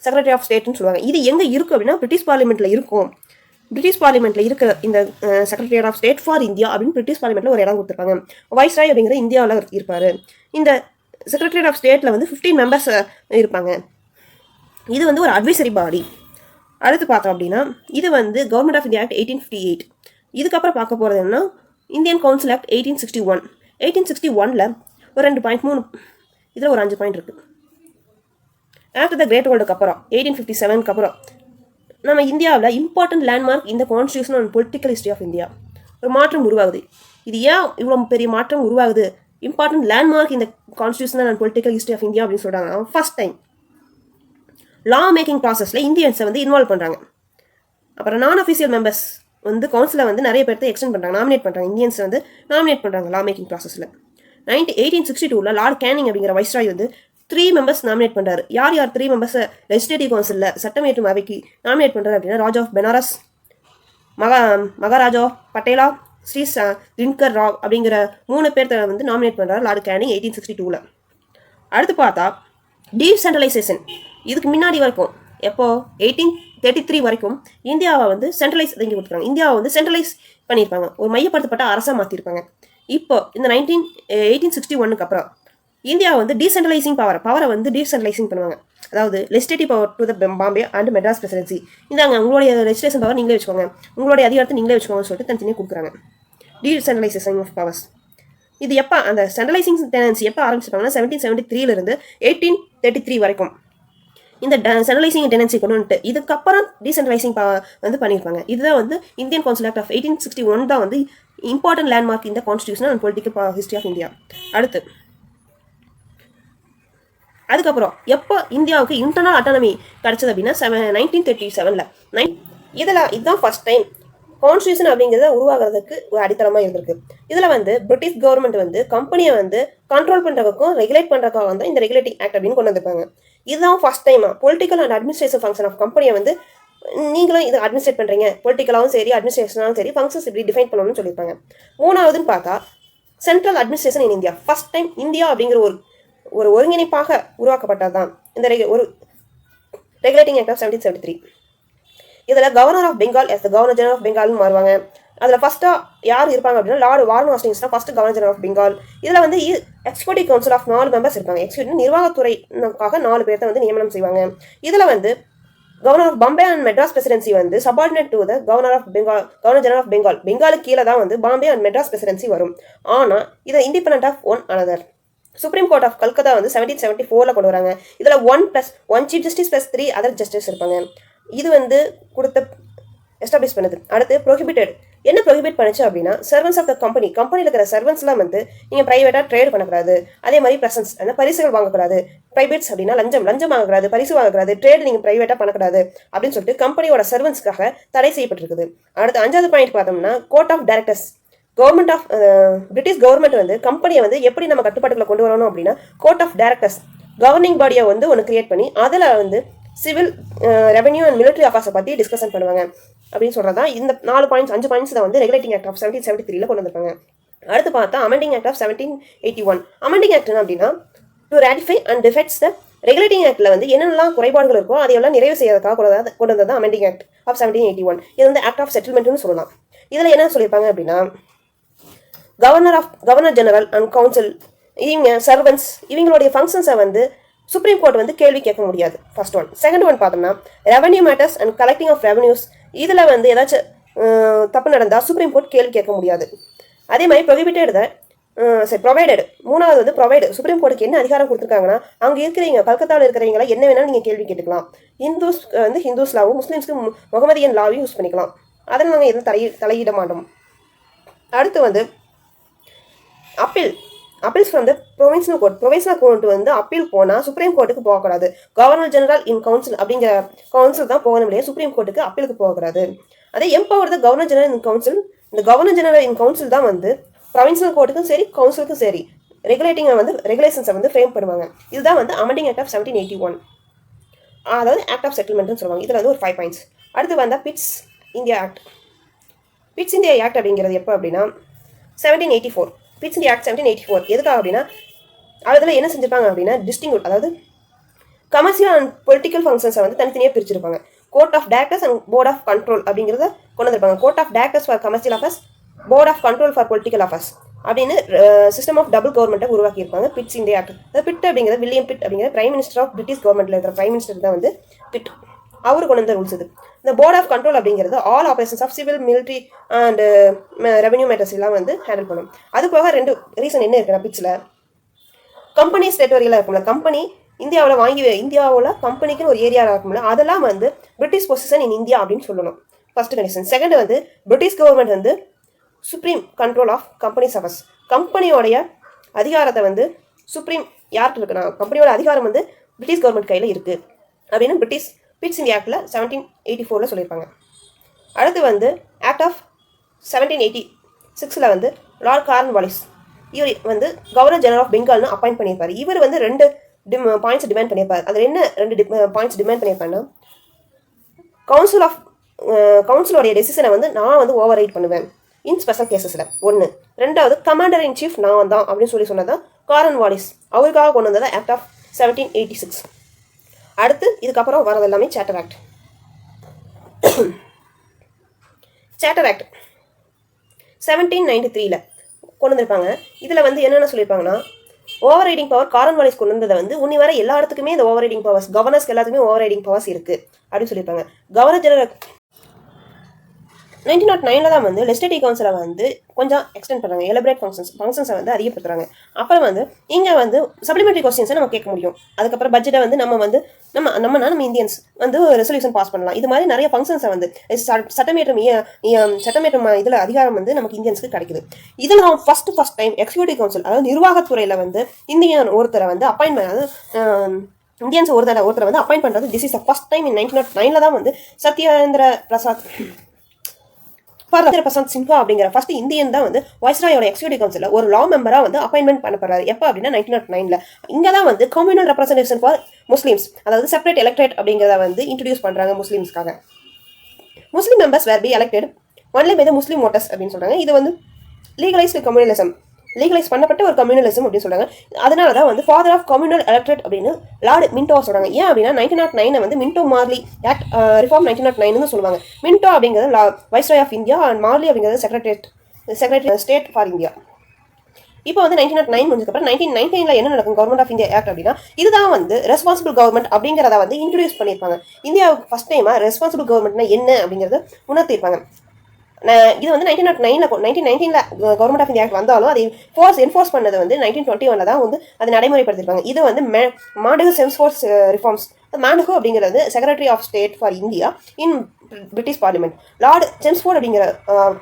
செக்ரட்டரி ஆஃப் ஸ்டேட்னு சொல்லுவாங்க. இது எங்கே இருக்குது அப்படின்னா பிரிட்டிஷ் பார்லிமெண்ட்டில் இருக்கும். பிரிட்டிஷ் பார்லிமெண்ட்டில் இருக்கிற இந்த secretariat of state for India அப்படின்னு பிரிட்டிஷ் பார்லிமெண்ட்டில் ஒரு இடம் கொடுத்துருப்பாங்க. வைஸ்ராய் அப்படிங்கிற இந்தியாவில் இருப்பார். இந்த செக்ரட்டரியேட் ஆஃப் ஸ்டேட்டில் வந்து 15 மெம்பர்ஸ் இருப்பாங்க. இது வந்து ஒரு அட்வைசரி பாடி. அடுத்து பார்த்தோம் அப்படின்னா இது வந்து கவர்மெண்ட் ஆஃப் இந்தியா ஆக்ட் 1858. இதுக்கப்புறம் பார்க்க போகிறது என்னன்னா இந்தியன் கவுன்சில் ஆக்ட் 1861. 1861ல் ஒரு 2.3 இதில் ஒரு 5 பாயிண்ட் இருக்குது. ஆஃப்டர் த கிரேட் வேர்ல்டுக்கு அப்புறம் 1857க்கு அப்புறம் நம்ம இந்தியாவில் இம்பார்ட்டன்ட் லேண்ட்மார்க் இந்த constitution and political history of India ஒரு மாற்றம் உருவாகுது. இது ஏன் இவ்வளோ பெரிய மாற்றம் உருவாகுது? இம்பார்ட்டன்ட் லேண்ட்மார்க் இந்த constitution and political history of India அப்படின்னு சொல்கிறாங்க. ஃபர்ஸ்ட் டைம் லா மேக்கிங் ப்ராசஸில் இந்தியன்ஸை வந்து இன்வால்வ் பண்ணுறாங்க. அப்புறம் நான் அஃபிஷியல் மெம்பர்ஸ் வந்து கவுன்சிலை வந்து நிறைய பேர்த்த எக்ஸ்டெண்ட் பண்ணுறாங்க, நாமினேட் பண்ணுறாங்க. இந்தியன்ஸ் வந்து நாமினேட் பண்ணுறாங்க லா மேக்கிங் ப்ராசஸில். 1862ல் லார்ட் கேனிங் அப்படிங்கிற வைஸ்ராய் வந்து 3 மெம்பர்ஸ் நாமினேட் பண்ணுறாரு. யார் 3 மெம்பர்ஸை லெஜிஸ்லேட்டிவ் கவுன்சிலில் சட்டமேற்றும் அவைக்கு நாமினேட் பண்ணுறாரு அப்படின்னா ராஜா ஆஃப் பெனாரஸ், மகாராஜா பட்டேலா, ஸ்ரீ தின்கர் ராவ் அப்படிங்கிற 3 பேர்த்த வந்து நாமினேட் பண்ணுறாரு லார்ட் கேனிங் 1862ல். அடுத்து பார்த்தா டீசென்ட்ரலைசேஷன். இதுக்கு முன்னாடி வரைக்கும் எப்போ 1833 வரைக்கும் இந்தியாவை வந்து சென்ட்ரலைஸ் செஞ்சு கொடுத்துருக்காங்க. இந்தியாவை வந்து சென்ட்ரலைஸ் பண்ணியிருப்பாங்க, ஒரு மையப்படுத்தப்பட்ட அரசாக மாற்றிருப்பாங்க. இப்போ இந்த 1861க்கு அப்புறம் இந்தியா வந்து டீசென்ட்ரலைசிங் பவரை வந்து டீசென்ட்ரலைசிங் பண்ணுவாங்க. அதாவது legislative power to the Bombay and Madras presidency. இந்தாங்க உங்களுடைய லெஜிஸ்லேஷன் பவர் நீங்களே வச்சுக்கோங்க, உங்களுடைய அதிகாரத்தை நீங்களே வச்சுக்கோங்கன்னு சொல்லிட்டு தனித்தனியாக கொடுக்குறாங்க. Decentralisation of powers. இது எப்போ அந்த சென்ட்ரலைசிங் டெண்டன்சி எப்போ ஆரம்பிச்சிருப்பாங்கன்னா 1773 1833 வரைக்கும் இந்த சென்ட்ரலைசிங் டெண்டன்சி கொண்டு வந்துட்டு இதுக்கப்புறம் டீசென்ட்ரலைசிங் வந்து பண்ணியிருப்பாங்க. இதுதான் வந்து இந்தியன் கவுன்சில் ஆக்ட் ஆஃப் 1861 தான் வந்து இம்பார்ட்டன்ட் லேண்ட்மார்க் இந்த constitution and political history of India. அதுக்கப்புறம் எப்போ இந்தியாவுக்கு இன்டர்னல் அட்டானமி கிடச்சது அப்படின்னா 1937ல். இதுதான் ஃபர்ஸ்ட் டைம் கான்ஸ்டியூஷன் அப்படிங்கிறத உருவாகிறதுக்கு ஒரு அடித்தளமாக இருந்திருக்கு. இதில் வந்து பிரிட்டிஷ் கவர்மெண்ட் வந்து கம்பெனியை வந்து கண்ட்ரோல் பண்ணுறதுக்கும் ரெகுலேட் பண்ணுறதுக்காக வந்து இந்த ரெகுலேட்டிங் ஆக்ட் அப்படின்னு கொண்டு வந்திருப்பாங்க. இதுதான் ஃபர்ஸ்ட் டைமாக political and administrative function of கம்பெனியை வந்து நீங்களும் இது அட்மினிஸ்ட்ரேட் பண்ணுறீங்க, பொலிட்டிக்கலாகவும் சரி அட்மினிஸ்ட்ரேஷனாலும் சரி ஃபங்க்ஷன்ஸ் இப்படி டிஃபைன் பண்ணணும்னு சொல்லியிருப்பாங்க. மூணாவதுன்னு பார்த்தா central administration in India. First time India அப்படிங்கிற ஒரு ஒருங்கிணைப்பாக உருவாக்கப்பட்டது தான் இந்த ஒரு ரெகுலேட்டிங் ஆக்ட் ஆஃப் 1773. இதில் governor of Bengal as governor general of பெங்கால்னு மாறுவாங்க. அதில் ஃபர்ஸ்ட்டாக யார் இருப்பாங்க அப்படின்னா லார்டு வார்ன் ஹாஸ்டிங்ஸ் தான் first governor general of Bengal. இதில் வந்து எக்ஸிக்யூட்டிவ் கவுன்சில் ஆஃப் 4 மெம்பர்ஸ் இருப்பாங்க. எக்ஸிக்யூட்டிவ் நிர்வாகத்துறைக்காக 4 பேர்த்த வந்து நியமனம் செய்வாங்க. இதில் வந்து governor of Bombay and Madras presidency வந்து subordinate to the governor of Bengal, governor general of Bengal. பெங்காலுக்கு கீழே தான் வந்து பாம்பே அண்ட் மெட்ராஸ் பிரசிடென்சி வரும். ஆனால் இதை independent of one another. Supreme court of Calcutta வந்து 1774ல் கொண்டு வராங்க. இதில் 1+1 சீஃப் ஜஸ்டிஸ் +3 அதர் ஜஸ்டிஸ் இருப்பாங்க. இது வந்து கொடுத்த எஸ்டாப்ளிஷ் பண்ணுது. அடுத்து ப்ரோஹிபிட்டட். என்ன ப்ரோஹிபிட் பண்ணுச்சு அப்படின்னா சர்வன்ஸ் ஆஃப் த கம்பெனியில் இருக்கிற சர்வன்ஸ்லாம் வந்து நீங்கள் ப்ரைவேட்டாக ட்ரேட் பண்ணக்கூடாது. அதே மாதிரி ப்ரெசன்ஸ் அந்த பரிசுகள் வாங்கக்கூடாது. ப்ரைவேட்ஸ் அப்படின்னா லஞ்சம் வாங்கக்கூடாது, பரிசு வாங்கக்கூடாது, ட்ரேட் நீங்கள் ப்ரைவேட்டாக பண்ணக்கூடாது அப்படின்னு சொல்லிட்டு கம்பெனியோட சர்வன்ஸ்க்காக தடை செய்யப்பட்டிருக்குது. அடுத்து 5வது பாயிண்ட் பார்த்தோம்னா court of directors. Government of British government வந்து கம்பெனியை வந்து எப்படி நம்ம கட்டுப்பாட்டுக்குள்ள கொண்டு வரணும் அப்படின்னா கோர்ட் ஆஃப் டைரக்டர்ஸ் கவர்னிங் பாடியை வந்து ஒன்று கிரியேட் பண்ணி அதில் வந்து சிவில், ரெவன்யூ அண்ட் மிலிட்டரி அஃபேர்ஸை பற்றி டிஸ்கஷன் பண்ணுவாங்க அப்படின்னு சொல்கிறதா இந்த 5 பாயிண்ட்ஸ் தான் வந்து ரெகுலேட்டிங் ஆக்ட் ஆஃப் 1773 கொண்டு வந்திருப்பாங்க. அடுத்து பார்த்தா amending act of 1781. Amending act அப்படின்னா to ratify and defects the regulating ஆக்டில் வந்து என்னெல்லாம் குறைபாடுகள் இருக்கோ அதையெல்லாம் நிறைவு செய்யறதுக்காக கொண்டு வந்தது தான் அமெண்டிங் ஆக்ட் ஆஃப் 1781. இது வந்து ஆக்ட் ஆஃப் செட்டில்மெண்ட்னு சொல்லலாம். இதில் என்ன சொல்லியிருப்பாங்க அப்படின்னா கவர்னர் ஜெனரல் அண்ட் கவுன்சில் இவங்க சர்வன்ஸ் இவங்களுடைய ஃபங்க்ஷன்ஸை வந்து சுப்ரீம் கோர்ட் வந்து கேள்வி கேட்க முடியாது. First one. செகண்ட் ஒன் பார்த்தோம்னா revenue matters and collecting of revenues. இதில் வந்து ஏதாச்சும் தப்பு நடந்தால் சுப்ரீம் கோர்ட் கேள்வி கேட்க முடியாது. அதே மாதிரி ப்ரொவைடட். மூணாவது வந்து ப்ரொவைடு. சுப்ரீம் கோர்ட்டுக்கு என்ன அதிகாரம் கொடுத்துருக்காங்கன்னா அங்கே இருக்கிறவங்க கல்கத்தாவில் இருக்கிறவங்கள என்ன வேணாலும் நீங்கள் கேள்வி கேட்டுக்கலாம். ஹிந்துஸ் வந்து ஹிந்துஸ் லாவும் முஸ்லீம்ஸ்க்கு முகமதியன் லாவையும் யூஸ் பண்ணிக்கலாம். அதில் நாங்கள் எதுவும் தலையிட மாட்டோம். அடுத்து வந்து அப்பீல்ஸ் ஃப்ரம் த ப்ரொவின்ஷனல் கோர்ட் வந்து அப்பீல் போனால் சுப்ரீம் கோர்ட்டுக்கு போகக்கூடாது. கவர்னர் ஜெனரல் இன் கவுன்சில் அப்படிங்கிற கவுன்சில் தான் போகணும் இல்லையா, சுப்ரீம் கோர்ட்டுக்கு அப்பீலுக்கு போகக்கூடாது. அதே empower the governor general in council. இந்த கவர்னர் ஜெனரல் இன் கவுன்சில் தான் வந்து ப்ரொவின்ஷனல் கோர்ட்டுக்கும் சரி கவுன்சிலுக்கும் சரி ரெகுலேஷன்ஸை வந்து ஃப்ரேம் பண்ணுவாங்க. இதுதான் வந்து அமெண்டிங் ஆக்ட் ஆஃப் 1781, அதாவது ஆக்ட் ஆஃப் செட்டில்மெண்ட்னு சொல்லுவாங்க. இதில் வந்து ஒரு 5 பாயிண்ட்ஸ். அடுத்து வந்தால் பிட்ஸ் இந்தியா ஆக்ட் அப்படிங்கிறது எப்போ அப்படின்னா 1784. பிட்ஸ் இந்தியா ஆக்ட் 1784 எதுக்காக அப்படின்னா அதில் என்ன செஞ்சிருப்பாங்க அப்படின்னா டிஸ்டிங்யூட், அதாவது கமர்ஷியல் அண்ட் பொலிட்டிக்கல் ஃபங்க்ஷன்ஸை வந்து தனித்தனியாக பிரிச்சிருப்பாங்க. Court of directors and board of control அப்படிங்கிறத கொண்டு வந்திருப்பாங்க. Court of directors for commercial affairs, board of control for political affairs அப்படின்னு சிஸ்டம் ஆஃப் டபுள் கவர்மெண்ட்டை உருவாக்கியிருப்பாங்க. Pitt's India act. பிட் அப்படிங்கிறது வில்லியம் பிட் அப்படிங்கிற பிரைம் மினிஸ்டர் ஆஃப் பிரிட்டிஷ் கவர்மெண்ட்டில் இருக்கிற பிரைம் மினிஸ்டர் தான் வந்து பிட். அவரு கொண்டு வந்த ரூல்ஸ் இது. இந்த போர்ட் ஆஃப் கண்ட்ரோல் அப்படிங்கிறது all operations of civil military and revenue matters எல்லாம் வந்து ஹேண்டில் பண்ணும். அது போக 2 ரீசன் என்ன இருக்குன்னா பிட்ஸில் கம்பெனிஸ் டெரிட்டரியெலாம் இருக்கும்ல, கம்பெனி இந்தியாவில் கம்பெனிக்குன்னு ஒரு ஏரியா இருக்கும்ல, அதெல்லாம் வந்து பிரிட்டிஷ் பொசிஷன் இன் இந்தியா அப்படின்னு சொல்லணும். First condition. செகண்ட் வந்து பிரிட்டிஷ் கவர்மெண்ட் வந்து supreme control of companies affairs. கம்பெனியோடைய அதிகாரத்தை வந்து சுப்ரீம் யார்கிட்ட இருக்குன்னா கம்பெனியோட அதிகாரம் வந்து பிரிட்டிஷ் கவர்மெண்ட் கையில் இருக்குது அப்படின்னு பிரிட்டிஷ் பிட்ஸ் இந்தியா ஆக்டில் 1784 சொல்லியிருப்பாங்க. அடுத்து வந்து ஆக்ட் ஆஃப் 1786 வந்து லார்ட் கார்ன்வாலிஸ் இவர் வந்து கவர்னர் ஜெனரல் ஆஃப் பெங்கால்னு அப்பாயிண்ட் பண்ணியிருப்பார். இவர் வந்து 2 பாயிண்ட்ஸ் டிமாண்ட் பண்ணியிருப்பார். அதில் என்ன 2 பாயிண்ட்ஸ் டிமாண்ட் பண்ணியிருப்பாருன்னா, கவுன்சிலோடைய டெசிஷனை வந்து நான் வந்து ஓவர் ரைட் பண்ணுவேன் இன் ஸ்பெஷல் கேசஸில் 1. 2வது கமாண்டர் இன் சீஃப் நான் தான் அப்படின்னு சொன்னதான் கார்ன்வாலிஸ். அவருக்காக கொண்டு வந்தது ஆக்ட் ஆஃப் 1786. அடுத்து இதுக்கப்புறம் வரது எல்லாமே சார்ட்டர் ஆக்ட். சார்ட்டர் ஆக்ட் 1793 கொண்டு வந்திருப்பாங்க. இதில் வந்து என்னென்ன சொல்லியிருப்பாங்கன்னா, ஓவர் ரைடிங் பவர் கார்ன்வாலிஸ் கொண்டு வந்ததை வந்து உன்னி வர எல்லா இடத்துக்குமே இந்த ஓவர் ரைடிங் பவர்ஸ் கவர்னர்ஸ்க்கு எல்லாத்துக்குமே ஓவர் ரைடிங் பவர்ஸ் இருக்குது அப்படின்னு சொல்லியிருப்பாங்க. கவர்னர் ஜெனரல் 1909 தான் வந்து லெஜிஸ்லேட்டிவ் கவுன்சிலை வந்து கொஞ்சம் எக்ஸ்டெண்ட் பண்ணுறாங்க. எலபரேட் ஃபங்க்ஷன்ஸை வந்து அதிகப்படுத்துறாங்க. அப்புறம் வந்து இங்கே வந்து சப்ளிமெண்ட்ரி கொஸ்டின்ஸை நம்ம கேட்க முடியும். அதுக்கப்புறம் பட்ஜெட்டை வந்து நம்ம இந்தியன்ஸ் வந்து ரெசல்யூஷன் பாஸ் பண்ணலாம். இது மாதிரி நிறைய ஃபங்க்ஷன்ஸை வந்து சட்டமேற்றம் இதில் அதிகாரம் வந்து நமக்கு இந்தியன்ஸ்க்கு கிடைக்குது. இதில் நம்ம ஃபர்ஸ்ட் டைம் எக்ஸிக்யூட்டிவ் கவுன்சில் அதாவது நிர்வாகத்துறையில் வந்து இந்தியன் ஒருத்தரை வந்து அப்பாயின்ட் பண்ணாது இந்தியன்ஸ் ஒருத்தரை வந்து அப்பாயின்ட் பண்ணுறது this is the first time in 1909 தான் வந்து சத்யேந்திர பிரசாந்த் சின்ஹா அப்படிங்கிற ஃபர்ஸ்ட் இந்தியன் தான் வந்து வைஸ்ராயோட எக்ஸிக்யூட்டிவ் கவுன்சிலில் ஒரு லா மெம்பராக வந்து அப்பாயின்மெண்ட் பண்ணப்படுறாரு. எப்போ அப்படின்னா 1909 இங்கே தான் வந்து கம்யூனல் ரெப்ரசன்டேஷன் ஃபார் முஸ்லீம்ஸ், அதாவது செப்பரேட் எலக்ட்ரேட் அப்படிங்கிறத வந்து இன்ட்ரடியூஸ் பண்ணுறாங்க முஸ்லீம்ஸ்க்காக. Muslim members were be elected only by the Muslim voters அப்படின்னு சொல்கிறாங்க. இது வந்து லீகலைஸ்டு கம்யூனலிசம், லீகலைஸ் பண்ணப்பட்ட ஒரு கம்யூனலிசம் அப்படின்னு சொல்கிறாங்க. அதனால தான் வந்து ஃபாதர் ஆஃப் கம்யூனல் எலக்ட்ரேட் அப்படின்னு லார்டு மின்டோ சொல்கிறாங்க. ஏன் அப்படின்னா 1909 வந்து மின்டோ மார்லி ஆக்ட் ரிஃபார்ம் 1909 சொல்லுவாங்க. மின்டோ அப்படிங்கிறது viceroy of India and Morley அப்படிங்கிறது செக்ரட்டரி ஸ்டேட் ஃபார் இந்தியா. இப்போ வந்து 1909 முடிஞ்சதுக்கப்புறம் 1919 என்ன நடக்கும் கவர்மெண்ட் ஆஃப் இந்தியா ஆக்ட் அப்படின்னா, இதுதான் வந்து ரெஸ்பான்சிபிள் கவர்மெண்ட் அப்படிங்கிறத வந்து இன்ட்ரடியூஸ் பண்ணியிருப்பாங்க. இந்தியாவுக்கு ஃபர்ஸ்ட் டைமாக ரெஸ்பான்சிபிள் கவர்மெண்ட்னா என்ன அப்படிங்கிறத உணர்த்திருப்பாங்க. இது வந்து 1919 கவர்மெண்ட் ஆஃப் இந்தியா ஆக்ட் வந்தாலும் அதை என்ஃபோர்ஸ் பண்ணது வந்து 1921 தான் வந்து அது நடைமுறைப்படுத்திருப்பாங்க. இது வந்து மாண்டகோ செம்ஸ்ஃபோர்ஸ் ரிஃபார்ம்ஸ். மாண்டகோ அப்படிங்கிறது secretary of state for India in British parliament. Lord Chelmsford அப்படிங்கிற